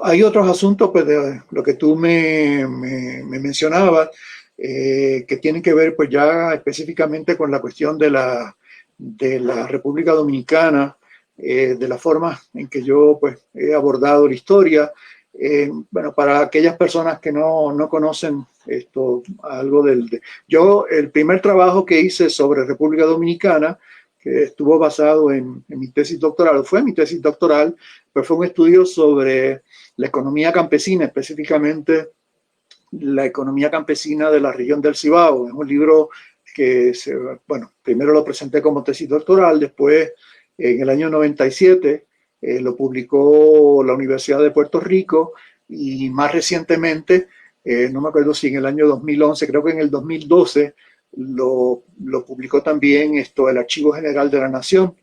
Hay otros asuntos pues, de lo que tú me mencionabas que tienen que ver pues ya específicamente con la cuestión de la República Dominicana, de la forma en que yo pues he abordado la historia. Bueno, para aquellas personas que no conocen algo yo el primer trabajo que hice sobre República Dominicana que estuvo basado en mi tesis doctoral, fue mi tesis doctoral, pero fue un estudio sobre la economía campesina, específicamente la economía campesina de la región del Cibao. Es un libro que, bueno, primero lo presenté como tesis doctoral, después en el año 97 lo publicó la Universidad de Puerto Rico y más recientemente, no me acuerdo si en el año 2011, creo que en el 2012, lo publicó también el Archivo General de la Nación.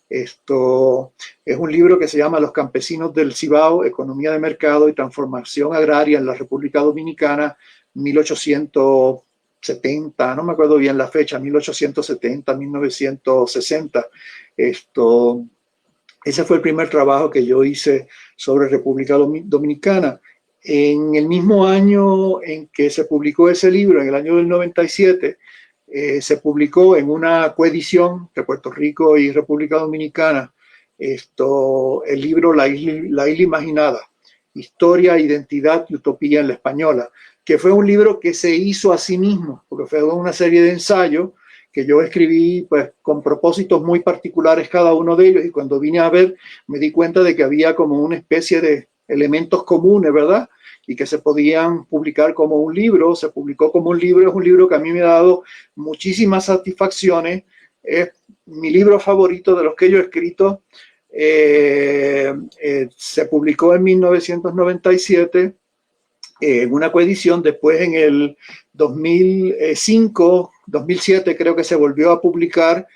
Esto es un libro que se llama Los campesinos del Cibao, Economía de Mercado y Transformación Agraria en la República Dominicana, 1870, no me acuerdo bien la fecha, 1870, 1960. Ese fue el primer trabajo que yo hice sobre República Dominicana. En el mismo año en que se publicó ese libro, en el año del 97, se publicó en una coedición de Puerto Rico y República Dominicana el libro La Isla Imaginada, Historia, Identidad y Utopía en la Española, que fue un libro que se hizo a sí mismo, porque fue una serie de ensayos que yo escribí pues, con propósitos muy particulares cada uno de ellos, y cuando vine a ver me di cuenta de que había como una especie de elementos comunes, ¿verdad?, y que se podían publicar como un libro. Se publicó como un libro, es un libro que a mí me ha dado muchísimas satisfacciones, es mi libro favorito de los que yo he escrito. Se publicó en 1997 en una coedición, después en el 2005, 2007 creo que se volvió a publicar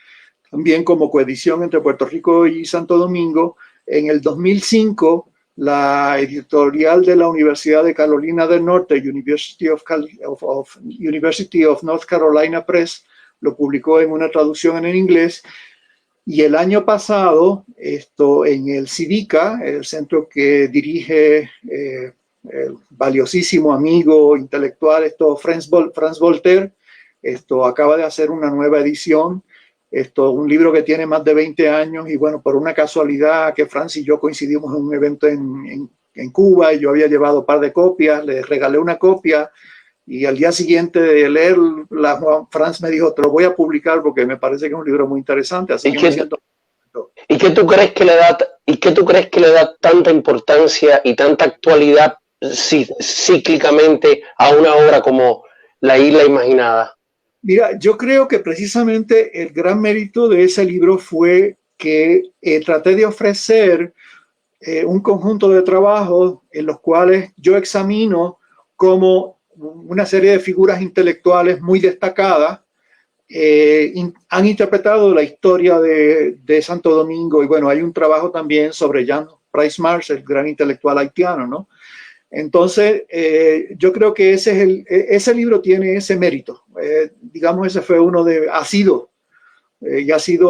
también como coedición entre Puerto Rico y Santo Domingo. En el 2005 la editorial de la Universidad de Carolina del Norte, University of North Carolina Press, lo publicó en una traducción en inglés. Y el año pasado, en el CIDICA, el centro que dirige el valiosísimo amigo intelectual Franz Voltaire, acaba de hacer una nueva edición. Un libro que tiene más de 20 años, y bueno, por una casualidad que Franz y yo coincidimos en un evento en Cuba, y yo había llevado un par de copias, le regalé una copia, y al día siguiente de leerla, Franz me dijo, te lo voy a publicar porque me parece que es un libro muy interesante, así que me siento... ¿Y qué tú crees que le da tanta importancia y tanta actualidad cíclicamente a una obra como La Isla Imaginada? Mira, yo creo que precisamente el gran mérito de ese libro fue que traté de ofrecer un conjunto de trabajos en los cuales yo examino cómo una serie de figuras intelectuales muy destacadas han interpretado la historia de Santo Domingo. Y bueno, hay un trabajo también sobre Jan Price Mars, el gran intelectual haitiano, ¿no? Entonces, yo creo que ese libro tiene ese mérito. Digamos, ese fue ha sido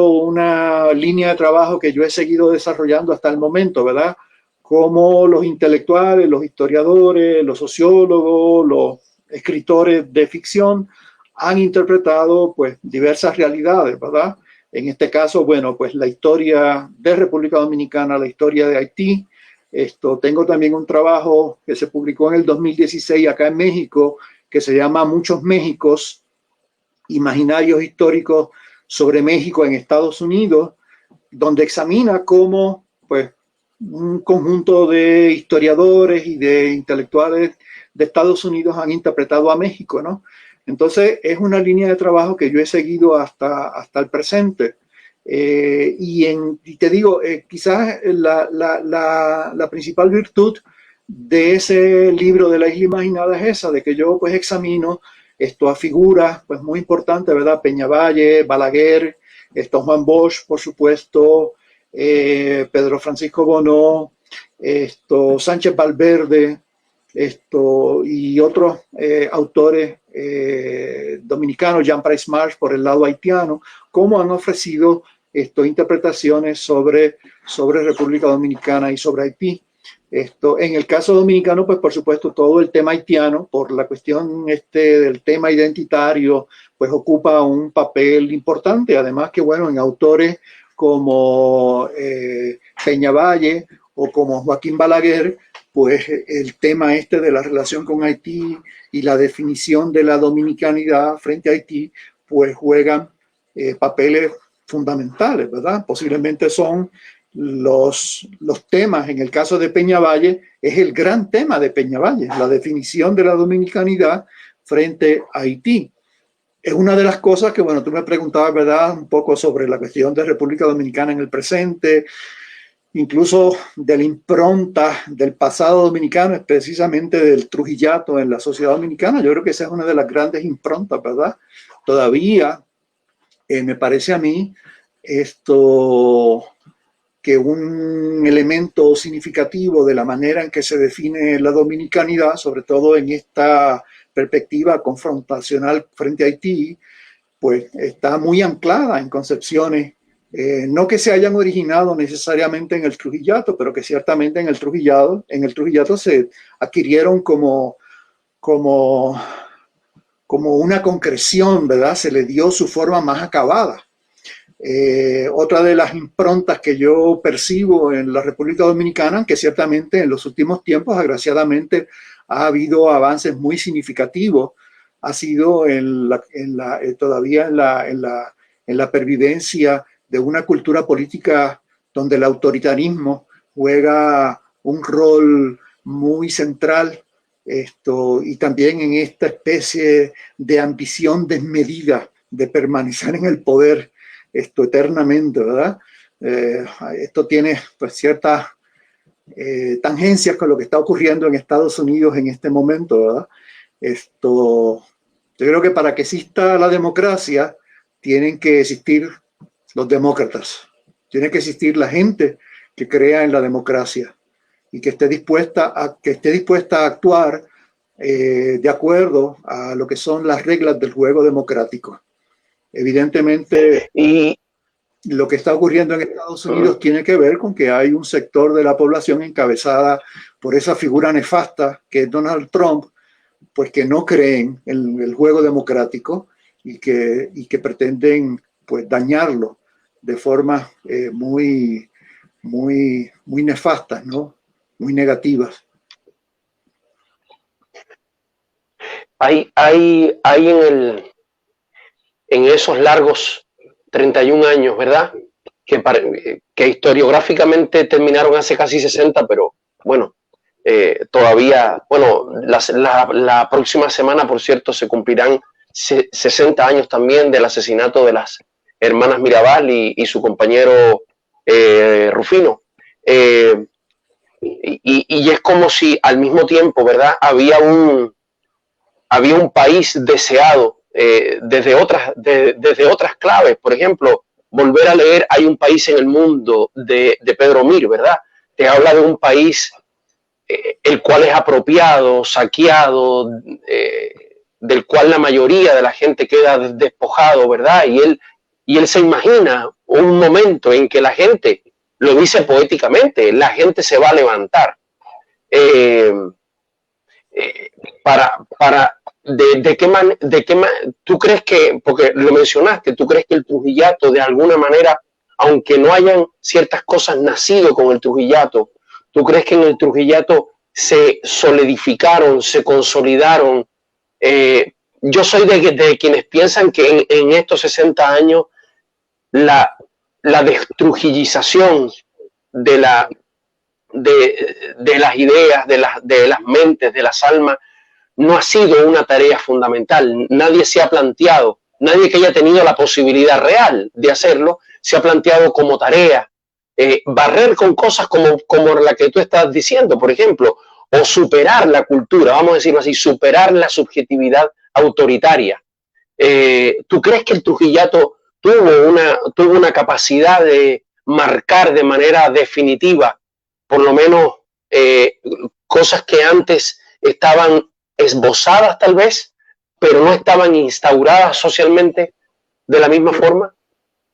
una línea de trabajo que yo he seguido desarrollando hasta el momento, ¿verdad? Como los intelectuales, los historiadores, los sociólogos, los escritores de ficción han interpretado pues diversas realidades, ¿verdad? En este caso, bueno, pues la historia de República Dominicana, la historia de Haití. Tengo también un trabajo que se publicó en el 2016 acá en México, que se llama Muchos Méxicos, imaginarios históricos sobre México en Estados Unidos, donde examina cómo pues, un conjunto de historiadores y de intelectuales de Estados Unidos han interpretado a México, ¿no? Entonces, es una línea de trabajo que yo he seguido hasta el presente. Y te digo, quizás la principal virtud de ese libro de La Isla Imaginada es esa, de que yo pues examino a figuras pues muy importantes, ¿verdad? Peñavalle, Balaguer, Juan Bosch, por supuesto, Pedro Francisco Bonó, Sánchez Valverde, y otros autores dominicanos, Jan Price Mars por el lado haitiano, cómo han ofrecido interpretaciones sobre República Dominicana y sobre Haití. En el caso dominicano, pues por supuesto todo el tema haitiano, por la cuestión del tema identitario, pues ocupa un papel importante. Además que, bueno, en autores como Peñavalle o como Joaquín Balaguer, pues el tema de la relación con Haití y la definición de la dominicanidad frente a Haití, pues juegan papeles fundamentales, ¿verdad? Posiblemente son los temas, en el caso de Peñavalle, es el gran tema de Peñavalle, la definición de la dominicanidad frente a Haití. Es una de las cosas que, bueno, tú me preguntabas, ¿verdad?, un poco sobre la cuestión de República Dominicana en el presente, incluso de la impronta del pasado dominicano, es precisamente del trujillato en la sociedad dominicana. Yo creo que esa es una de las grandes improntas, ¿verdad? Todavía, me parece a mí, que un elemento significativo de la manera en que se define la dominicanidad, sobre todo en esta perspectiva confrontacional frente a Haití, pues está muy anclada en concepciones, no que se hayan originado necesariamente en el trujillato, pero que ciertamente en el trujillato se adquirieron como una concreción, ¿verdad? Se le dio su forma más acabada. Otra de las improntas que yo percibo en la República Dominicana, que ciertamente en los últimos tiempos, agraciadamente, ha habido avances muy significativos, ha sido todavía en la pervivencia de una cultura política donde el autoritarismo juega un rol muy central, y también en esta especie de ambición desmedida de permanecer en el poder eternamente, ¿verdad? Esto tiene pues ciertas tangencias con lo que está ocurriendo en Estados Unidos en este momento, ¿verdad? Yo creo que para que exista la democracia tienen que existir los demócratas, tiene que existir la gente que crea en la democracia y que esté dispuesta a actuar de acuerdo a lo que son las reglas del juego democrático. Evidentemente, y lo que está ocurriendo en Estados Unidos tiene que ver con que hay un sector de la población encabezada por esa figura nefasta que es Donald Trump, pues que no creen en el juego democrático y que pretenden pues dañarlo de formas muy nefastas, ¿no? Muy negativas. Hay en esos largos 31 años, ¿verdad? Que historiográficamente terminaron hace casi 60, pero bueno, todavía, bueno, la próxima semana, por cierto, se cumplirán 60 años también del asesinato de las hermanas Mirabal y su compañero Rufino. Y es como si al mismo tiempo, ¿verdad? Había un país deseado desde otras claves. Por ejemplo, volver a leer Hay un país en el mundo de Pedro Mir, ¿verdad? Te habla de un país el cual es apropiado, saqueado, del cual la mayoría de la gente queda despojado, ¿verdad? Y él se imagina un momento en que la gente, lo dice poéticamente, la gente se va a levantar. ¿Tú crees que, porque lo mencionaste, tú crees que el trujillato de alguna manera, aunque no hayan ciertas cosas nacido con el trujillato, tú crees que en el trujillato se solidificaron, se consolidaron? Yo soy de quienes piensan que en estos 60 años la destrujillización de las ideas, de las mentes, de las almas, no ha sido una tarea fundamental. Nadie se ha planteado, nadie que haya tenido la posibilidad real de hacerlo, se ha planteado como tarea barrer con cosas como la que tú estás diciendo, por ejemplo, o superar la cultura, vamos a decirlo así, superar la subjetividad autoritaria. ¿Tú crees que el trujillato tuvo una capacidad de marcar de manera definitiva, por lo menos cosas que antes estaban esbozadas tal vez, pero no estaban instauradas socialmente de la misma forma?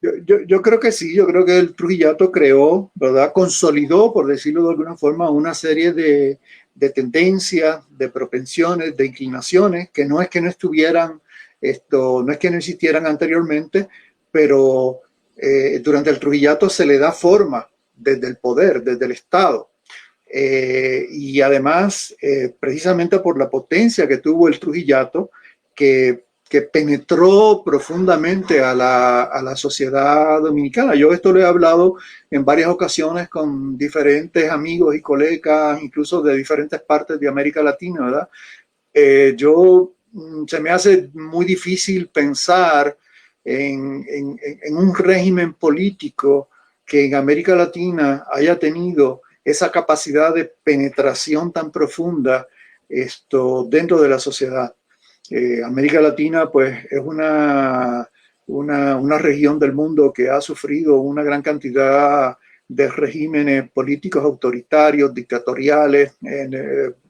Yo creo que sí, yo creo que el trujillato creó, ¿verdad? Consolidó, por decirlo de alguna forma, una serie de tendencias, de propensiones, de inclinaciones, que no es que no estuvieran, no es que no existieran anteriormente, pero durante el trujillato se le da forma desde el poder, desde el Estado. Y además, precisamente por la potencia que tuvo el trujillato, que que penetró profundamente a la sociedad dominicana. Yo esto lo he hablado en varias ocasiones con diferentes amigos y colegas, incluso de diferentes partes de América Latina, ¿verdad? Se me hace muy difícil pensar en un régimen político que en América Latina haya tenido esa capacidad de penetración tan profunda dentro de la sociedad. América Latina pues es una región del mundo que ha sufrido una gran cantidad de regímenes políticos autoritarios, dictatoriales,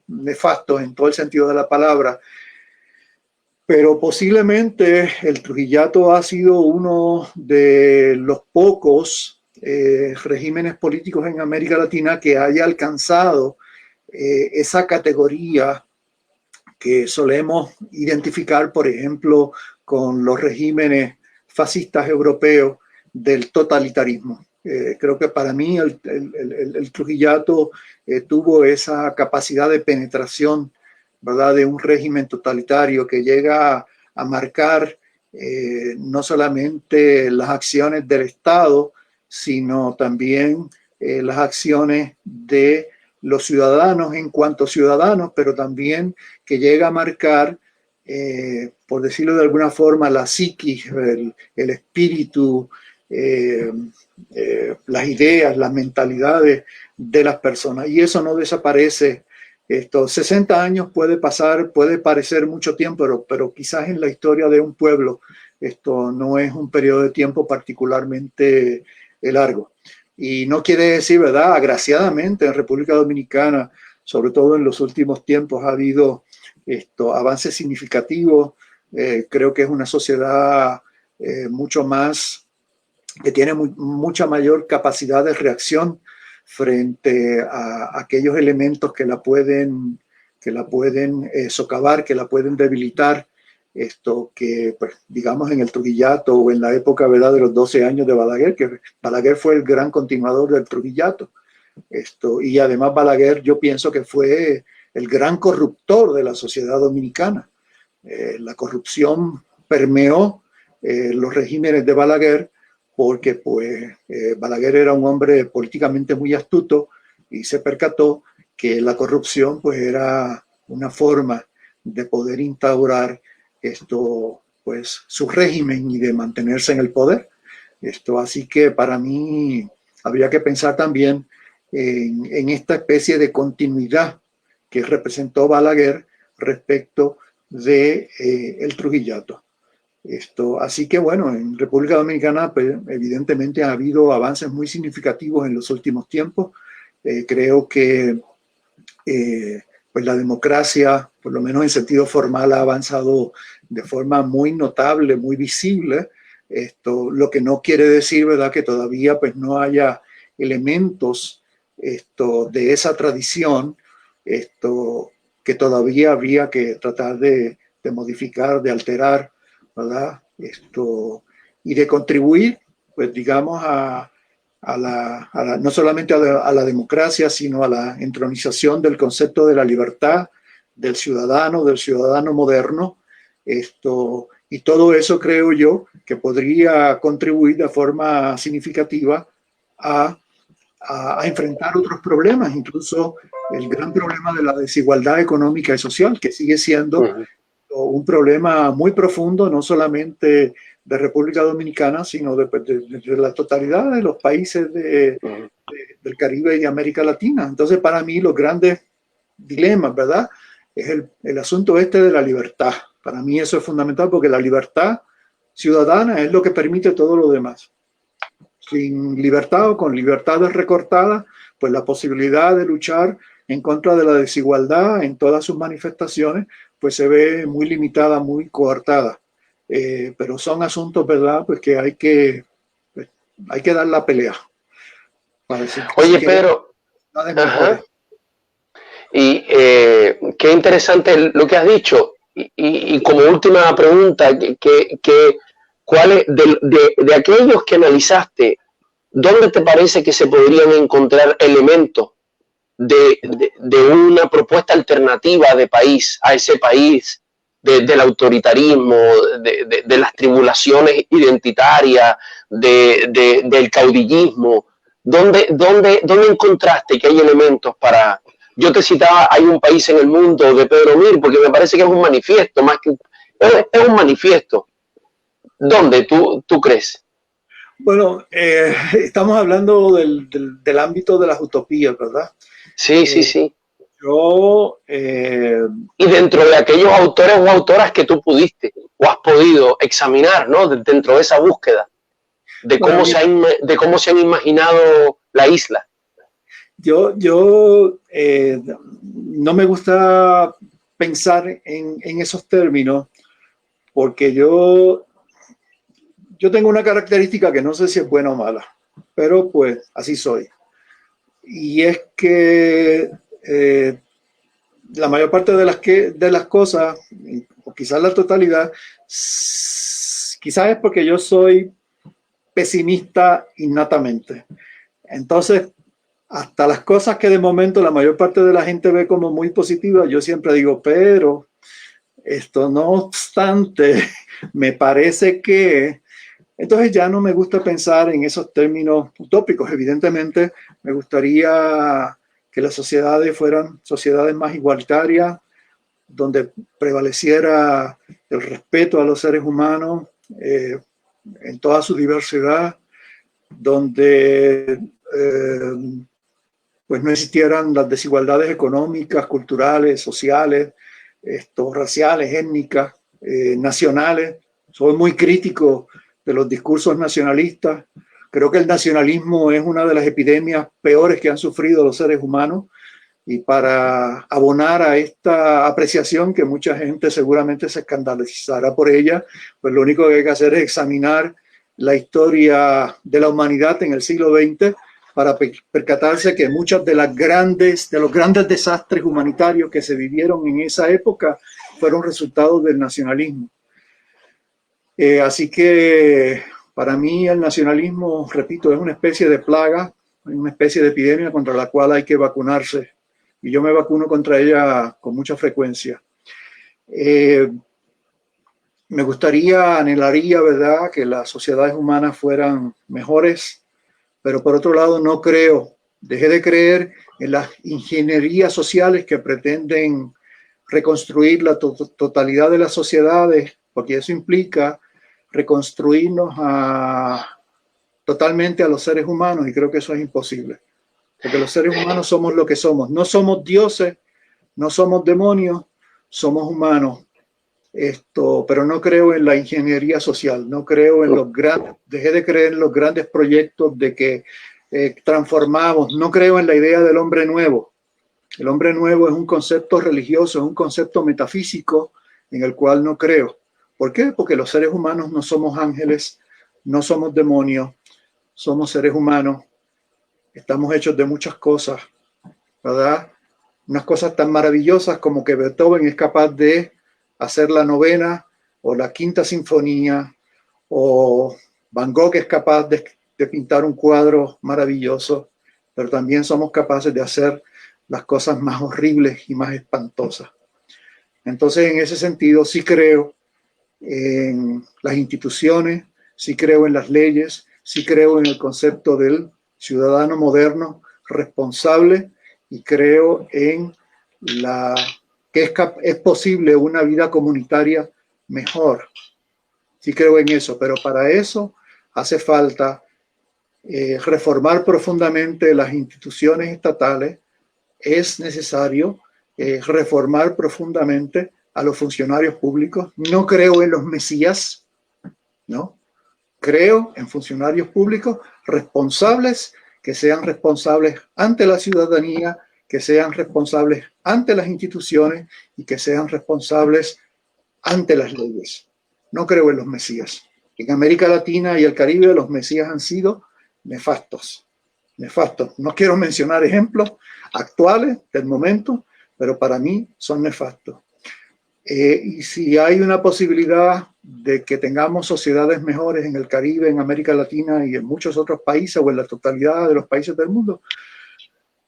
nefastos en todo el sentido de la palabra. Pero posiblemente el Trujillato ha sido uno de los pocos regímenes políticos en América Latina que haya alcanzado esa categoría que solemos identificar, por ejemplo, con los regímenes fascistas europeos del totalitarismo. Creo que para mí el Trujillato tuvo esa capacidad de penetración, ¿verdad?, de un régimen totalitario que llega a marcar no solamente las acciones del Estado, sino también las acciones de los ciudadanos en cuanto ciudadanos, pero también que llega a marcar, por decirlo de alguna forma, la psiquis, el espíritu, las ideas, las mentalidades de las personas. Y eso no desaparece. 60 años puede parecer mucho tiempo, pero quizás en la historia de un pueblo esto no es un periodo de tiempo particularmente largo. Y no quiere decir, ¿verdad? Agraciadamente en República Dominicana, sobre todo en los últimos tiempos, ha habido avances significativos. Creo que es una sociedad mucho más, que tiene mucha mayor capacidad de reacción frente a aquellos elementos que la pueden socavar, que la pueden debilitar. Que pues, digamos en el Trujillato o en la época, ¿verdad?, de los 12 años de Balaguer, que Balaguer fue el gran continuador del Trujillato. Y además Balaguer yo pienso que fue el gran corruptor de la sociedad dominicana. La corrupción permeó los regímenes de Balaguer porque pues Balaguer era un hombre políticamente muy astuto y se percató que la corrupción pues era una forma de poder instaurar pues su régimen y de mantenerse en el poder. Así que para mí habría que pensar también en esta especie de continuidad que representó Balaguer respecto de el Trujillato. Así que bueno, en República Dominicana pues, evidentemente ha habido avances muy significativos en los últimos tiempos. Creo que pues la democracia, por lo menos en sentido formal, ha avanzado de forma muy notable, muy visible. Lo que no quiere decir, ¿verdad?, que todavía pues, no haya elementos de esa tradición que todavía habría que tratar de modificar, de alterar, ¿verdad? Y de contribuir, pues digamos, no solamente a la democracia, sino a la entronización del concepto de la libertad, del ciudadano moderno. Y todo eso creo yo que podría contribuir de forma significativa a enfrentar otros problemas, incluso el gran problema de la desigualdad económica y social, que sigue siendo un problema muy profundo, no solamente de República Dominicana, sino de la totalidad de los países del Caribe y América Latina. Entonces, para mí, los grandes dilemas, ¿verdad?, es el asunto de la libertad. Para mí eso es fundamental porque la libertad ciudadana es lo que permite todo lo demás. Sin libertad o con libertades recortadas, pues la posibilidad de luchar en contra de la desigualdad en todas sus manifestaciones, pues se ve muy limitada, muy coartada. Pero son asuntos, ¿verdad?, pues que hay que dar la pelea. Oye, Pedro, y qué interesante lo que has dicho. Y como última pregunta, ¿cuál es de aquellos que analizaste, dónde te parece que se podrían encontrar elementos de una propuesta alternativa de país a ese país del autoritarismo, de las tribulaciones identitarias, del caudillismo? ¿Dónde encontraste que hay elementos para...? Yo te citaba, hay un país en el mundo de Pedro Mir, porque me parece que es un manifiesto, más que es un manifiesto. ¿Dónde tú crees? Bueno, estamos hablando del ámbito de las utopías, ¿verdad? Sí, sí, sí. Yo, Y dentro de aquellos autores o autoras que tú pudiste o has podido examinar, ¿no? Dentro de esa búsqueda de bueno, cómo, mira, de cómo se han imaginado la isla. yo no me gusta pensar en esos términos porque yo tengo una característica que no sé si es buena o mala, pero pues así soy. Y es que la mayor parte de las cosas, o quizás la totalidad, quizás es porque yo soy pesimista innatamente. Entonces, hasta las cosas que de momento la mayor parte de la gente ve como muy positivas, yo siempre digo, pero esto no obstante, me parece que... Entonces ya no me gusta pensar en esos términos utópicos. Evidentemente, me gustaría que las sociedades fueran sociedades más igualitarias, donde prevaleciera el respeto a los seres humanos en toda su diversidad, donde pues no existieran las desigualdades económicas, culturales, sociales, raciales, étnicas, nacionales. Soy muy crítico de los discursos nacionalistas. Creo que el nacionalismo es una de las epidemias peores que han sufrido los seres humanos. Y para abonar a esta apreciación, que mucha gente seguramente se escandalizará por ella, pues lo único que hay que hacer es examinar la historia de la humanidad en el siglo XX para percatarse que muchos de los grandes desastres humanitarios que se vivieron en esa época fueron resultados del nacionalismo. Así que para mí el nacionalismo, repito, es una especie de plaga, una especie de epidemia contra la cual hay que vacunarse. Y yo me vacuno contra ella con mucha frecuencia. Me gustaría, anhelaría, ¿verdad?, que las sociedades humanas fueran mejores, pero por otro lado no creo, dejé de creer en las ingenierías sociales que pretenden reconstruir la totalidad de las sociedades, porque eso implica reconstruirnos totalmente a los seres humanos, y creo que eso es imposible. Porque los seres humanos somos lo que somos. No somos dioses, no somos demonios, somos humanos. Pero no creo en la ingeniería social, no creo en los grandes, dejé de creer en los grandes proyectos de que transformamos, no creo en la idea del hombre nuevo. El hombre nuevo es un concepto religioso, es un concepto metafísico en el cual no creo. ¿Por qué? Porque los seres humanos no somos ángeles, no somos demonios, somos seres humanos. Estamos hechos de muchas cosas, ¿verdad? Unas cosas tan maravillosas como que Beethoven es capaz de hacer la novena o la quinta sinfonía, o Van Gogh es capaz de pintar un cuadro maravilloso, pero también somos capaces de hacer las cosas más horribles y más espantosas. Entonces, en ese sentido, sí creo en las instituciones, sí creo en las leyes, sí creo en el concepto del ciudadano moderno, responsable, y creo en que es posible una vida comunitaria mejor. Sí creo en eso, pero para eso hace falta reformar profundamente las instituciones estatales. Es necesario reformar profundamente a los funcionarios públicos. No creo en los mesías, ¿no? Creo en funcionarios públicos responsables, que sean responsables ante la ciudadanía, que sean responsables ante las instituciones y que sean responsables ante las leyes. No creo en los mesías. En América Latina y el Caribe los mesías han sido nefastos. Nefastos. No quiero mencionar ejemplos actuales del momento, pero para mí son nefastos. Y si hay una posibilidad de que tengamos sociedades mejores en el Caribe, en América Latina y en muchos otros países o en la totalidad de los países del mundo,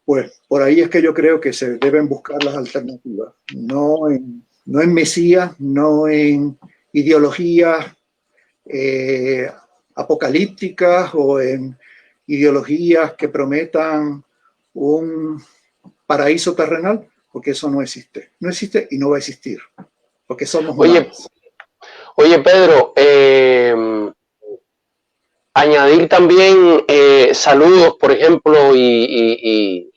pues por ahí es que yo creo que se deben buscar las alternativas, no en no en Mesías, no en ideologías apocalípticas o en ideologías que prometan un paraíso terrenal, porque eso no existe. No existe y no va a existir, porque somos humanos. Oye Pedro, añadir también saludos, por ejemplo, y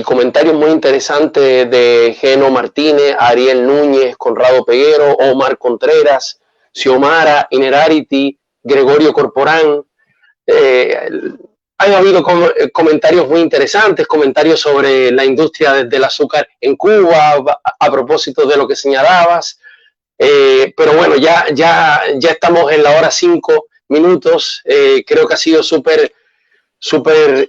comentarios muy interesantes de Geno Martínez, Ariel Núñez, Conrado Peguero, Omar Contreras, Xiomara, Inerarity, Gregorio Corporán. Ha habido comentarios muy interesantes, comentarios sobre la industria del azúcar en Cuba, a propósito de lo que señalabas. Pero bueno, ya estamos en la hora 5 minutos. Creo que ha sido súper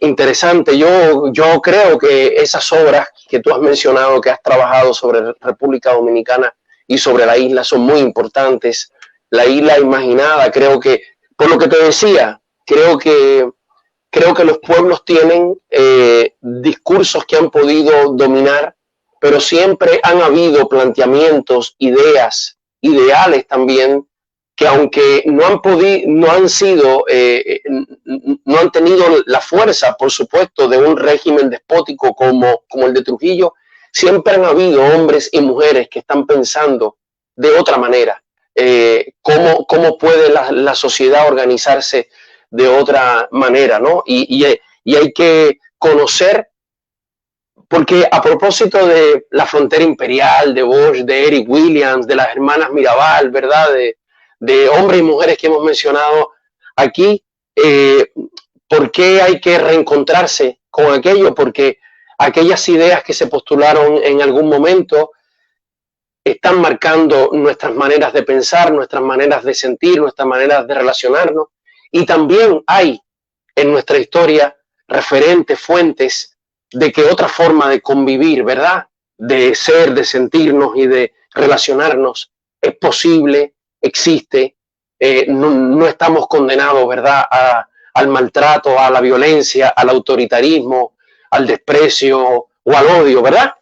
interesante. Yo creo que esas obras que tú has mencionado, que has trabajado sobre República Dominicana y sobre la isla, son muy importantes. La isla imaginada, creo que, por lo que te decía, creo que los pueblos tienen discursos que han podido dominar, pero siempre han habido planteamientos, ideas, ideales también, que aunque no han tenido la fuerza, por supuesto, de un régimen despótico como el de Trujillo, siempre han habido hombres y mujeres que están pensando de otra manera. ¿Cómo puede la sociedad organizarse de otra manera, ¿no? Y hay que conocer, porque a propósito de la frontera imperial, de Bosch, de Eric Williams, de las hermanas Mirabal, ¿verdad? De hombres y mujeres que hemos mencionado aquí, ¿por qué hay que reencontrarse con aquello? Porque aquellas ideas que se postularon en algún momento están marcando nuestras maneras de pensar, nuestras maneras de sentir, nuestras maneras de relacionarnos. Y también hay en nuestra historia referentes, fuentes de que otra forma de convivir, ¿verdad? De ser, de sentirnos y de relacionarnos es posible, existe. No estamos condenados, ¿verdad? Al maltrato, a la violencia, al autoritarismo, al desprecio o al odio, ¿verdad?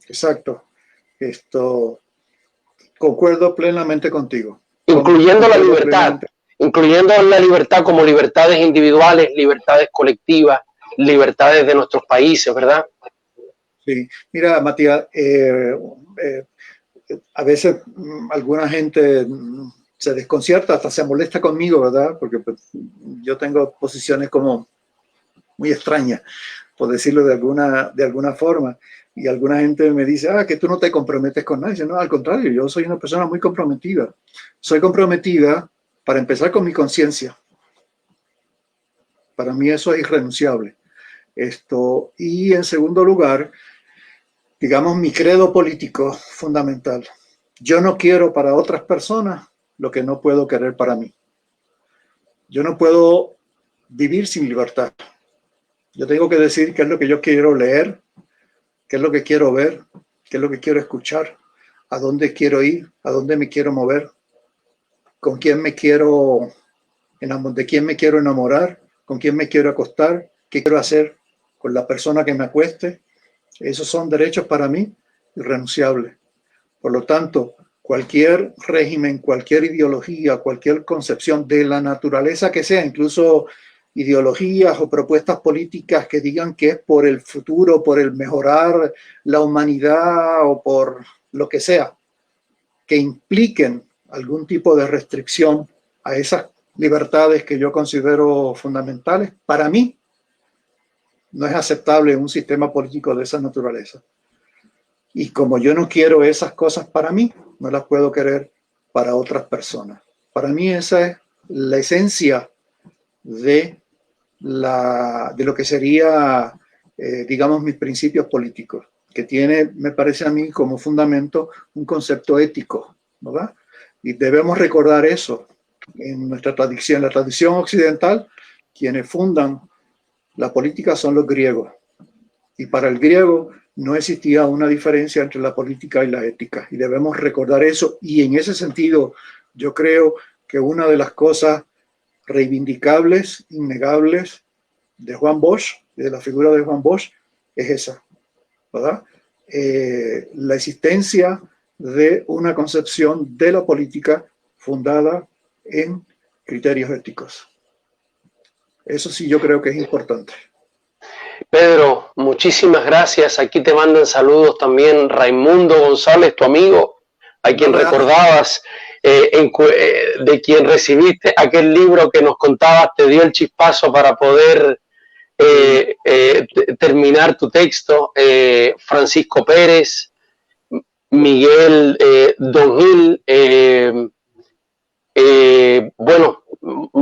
Exacto. Concuerdo plenamente contigo. Incluyendo la libertad, incluyendo la libertad como libertades individuales, libertades colectivas, libertades de nuestros países, ¿verdad? Sí, mira, Matías, a veces alguna gente se desconcierta, hasta se molesta conmigo, ¿verdad? Porque pues, yo tengo posiciones como muy extrañas, por decirlo de alguna forma. Y alguna gente me dice, que tú no te comprometes con nadie. No, al contrario, yo soy una persona muy comprometida. Soy comprometida, para empezar, con mi conciencia. Para mí eso es irrenunciable. Y en segundo lugar, digamos, mi credo político fundamental. Yo no quiero para otras personas lo que no puedo querer para mí. Yo no puedo vivir sin libertad. Yo tengo que decir qué es lo que yo quiero leer, qué es lo que quiero ver, qué es lo que quiero escuchar, a dónde quiero ir, a dónde me quiero mover, con quién me quiero de quién me quiero enamorar, con quién me quiero acostar, qué quiero hacer con la persona que me acueste. Esos son derechos para mí irrenunciables. Por lo tanto, cualquier régimen, cualquier ideología, cualquier concepción de la naturaleza que sea, incluso ideologías o propuestas políticas que digan que es por el futuro, por el mejorar la humanidad o por lo que sea, que impliquen algún tipo de restricción a esas libertades que yo considero fundamentales, para mí no es aceptable un sistema político de esa naturaleza. Y como yo no quiero esas cosas para mí, no las puedo querer para otras personas. Para mí esa es la esencia de lo que sería, digamos, mis principios políticos, que tiene, me parece a mí, como fundamento un concepto ético, ¿verdad? Y debemos recordar eso en nuestra tradición. La tradición occidental, quienes fundan la política son los griegos. Y para el griego no existía una diferencia entre la política y la ética. Y debemos recordar eso. Y en ese sentido, yo creo que una de las cosas reivindicables, innegables de Juan Bosch, de la figura de Juan Bosch, es esa, ¿verdad? la existencia de una concepción de la política fundada en criterios éticos. Eso sí yo creo que es importante. Pedro, muchísimas gracias. Aquí te mandan saludos también Raimundo González, tu amigo, a quien recordabas, de quien recibiste aquel libro que nos contabas, te dio el chispazo para poder terminar tu texto. Francisco Pérez, Miguel Don Gil, bueno,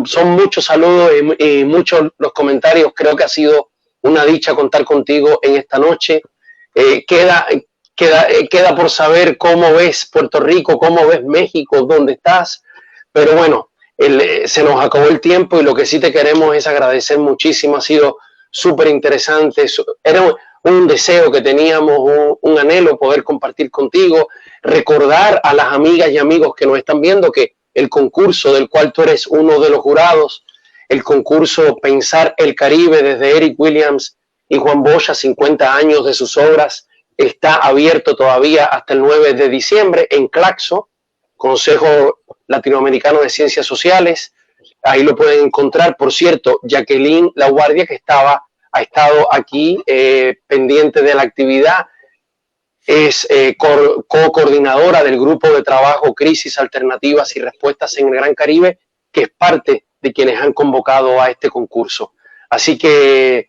son muchos saludos y muchos los comentarios. Creo que ha sido una dicha contar contigo en esta noche. Queda por saber cómo ves Puerto Rico, cómo ves México, dónde estás. Pero bueno, se nos acabó el tiempo y lo que sí te queremos es agradecer muchísimo. Ha sido súper interesante. Era un deseo que teníamos, un anhelo poder compartir contigo, recordar a las amigas y amigos que nos están viendo que el concurso del cual tú eres uno de los jurados, el concurso Pensar el Caribe desde Eric Williams y Juan Bosch a 50 años de sus obras, está abierto todavía hasta el 9 de diciembre en Claxo, Consejo Latinoamericano de Ciencias Sociales. Ahí lo pueden encontrar. Por cierto, Jacqueline La Guardia, que ha estado aquí pendiente de la actividad, es co-coordinadora del grupo de trabajo Crisis, Alternativas y Respuestas en el Gran Caribe, que es parte de quienes han convocado a este concurso. Así que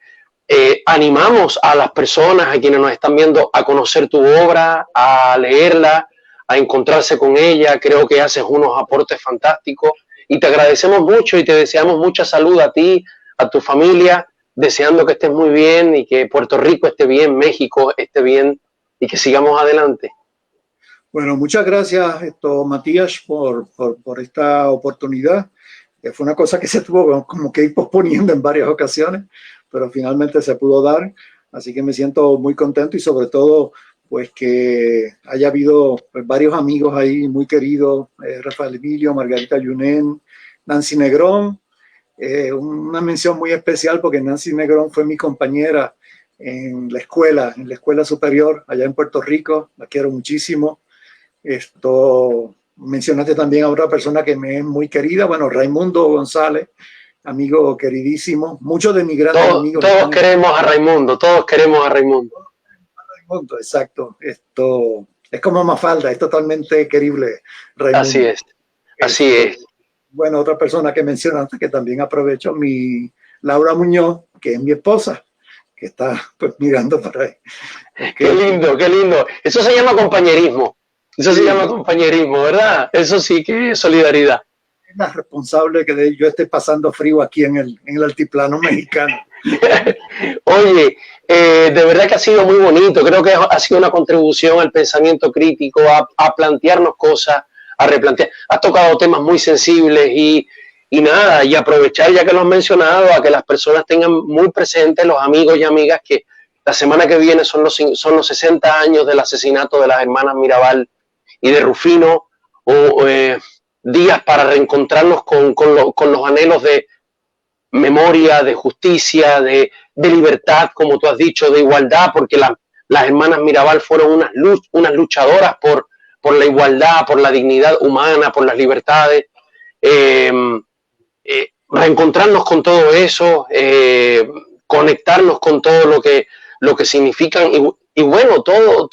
animamos a las personas, a quienes nos están viendo, a conocer tu obra, a leerla, a encontrarse con ella. Creo que haces unos aportes fantásticos y te agradecemos mucho y te deseamos mucha salud a ti, a tu familia, deseando que estés muy bien y que Puerto Rico esté bien, México esté bien y que sigamos adelante. Bueno, muchas gracias, Matías, por esta oportunidad. Fue una cosa que se tuvo como que ir posponiendo en varias ocasiones, pero finalmente se pudo dar. Así que me siento muy contento y sobre todo pues que haya habido pues, varios amigos ahí muy queridos, Rafael Emilio, Margarita Yunen, Nancy Negrón. Una mención muy especial porque Nancy Negrón fue mi compañera en la escuela superior allá en Puerto Rico. La quiero muchísimo. Mencionaste también a otra persona que me es muy querida, bueno, Raimundo González, amigo queridísimo. Muchos de mis grandes amigos. Todos queremos a Raimundo, todos queremos a Raimundo. Raimundo, exacto. Esto es como Mafalda, es totalmente querible, Raimundo. Así es. Bueno, otra persona que mencionaste que también aprovecho, mi Laura Muñoz, que es mi esposa, que está pues mirando para ahí. Qué lindo, qué lindo. Eso se llama compañerismo. Eso se llama compañerismo, ¿verdad? Eso sí que es solidaridad. Es la responsable que yo esté pasando frío aquí en el altiplano mexicano. Oye, de verdad que ha sido muy bonito. Creo que ha sido una contribución al pensamiento crítico, a plantearnos cosas, a replantear. Has tocado temas muy sensibles y nada, y aprovechar, ya que lo has mencionado, a que las personas tengan muy presentes, los amigos y amigas, que la semana que viene son los 60 años del asesinato de las hermanas Mirabal y de Rufino, días para reencontrarnos con los anhelos de memoria, de justicia, de libertad, como tú has dicho, de igualdad, porque las hermanas Mirabal fueron unas luchadoras por la igualdad, por la dignidad humana, por las libertades. Reencontrarnos con todo eso, conectarnos con todo lo que significan y bueno, todo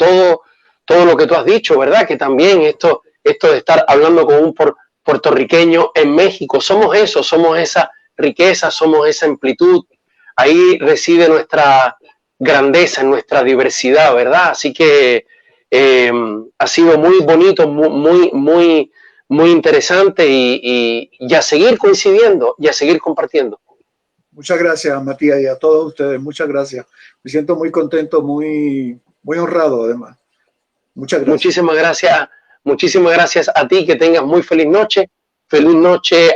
lo que tú has dicho, ¿verdad? Que también esto de estar hablando con un puertorriqueño en México, somos eso, somos esa riqueza, somos esa amplitud. Ahí reside nuestra grandeza, en nuestra diversidad, ¿verdad? Así que ha sido muy bonito, muy interesante y a seguir coincidiendo y a seguir compartiendo. Muchas gracias, Matías, y a todos ustedes, muchas gracias. Me siento muy contento, muy honrado además. Muchas gracias. Muchísimas gracias a ti, que tengas muy feliz noche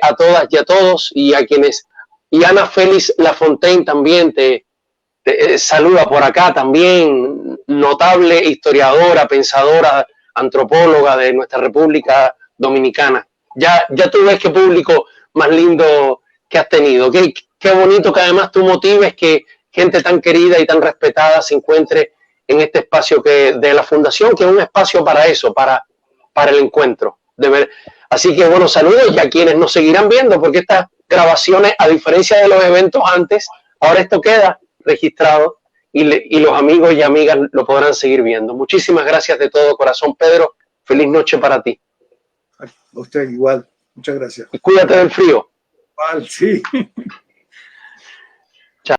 a todas y a todos, y a quienes, y Ana Félix Lafontaine también te saluda por acá, también notable historiadora, pensadora, antropóloga de nuestra República Dominicana. Ya tú ves qué público más lindo que has tenido, qué bonito que además tú motives que gente tan querida y tan respetada se encuentre en este espacio de la Fundación, que es un espacio para eso, para el encuentro. Así que bueno, saludos y a quienes nos seguirán viendo, porque estas grabaciones, a diferencia de los eventos antes, ahora esto queda registrado y los amigos y amigas lo podrán seguir viendo. Muchísimas gracias de todo corazón, Pedro. Feliz noche para ti. A usted igual. Muchas gracias. Y cuídate del frío. Igual, sí.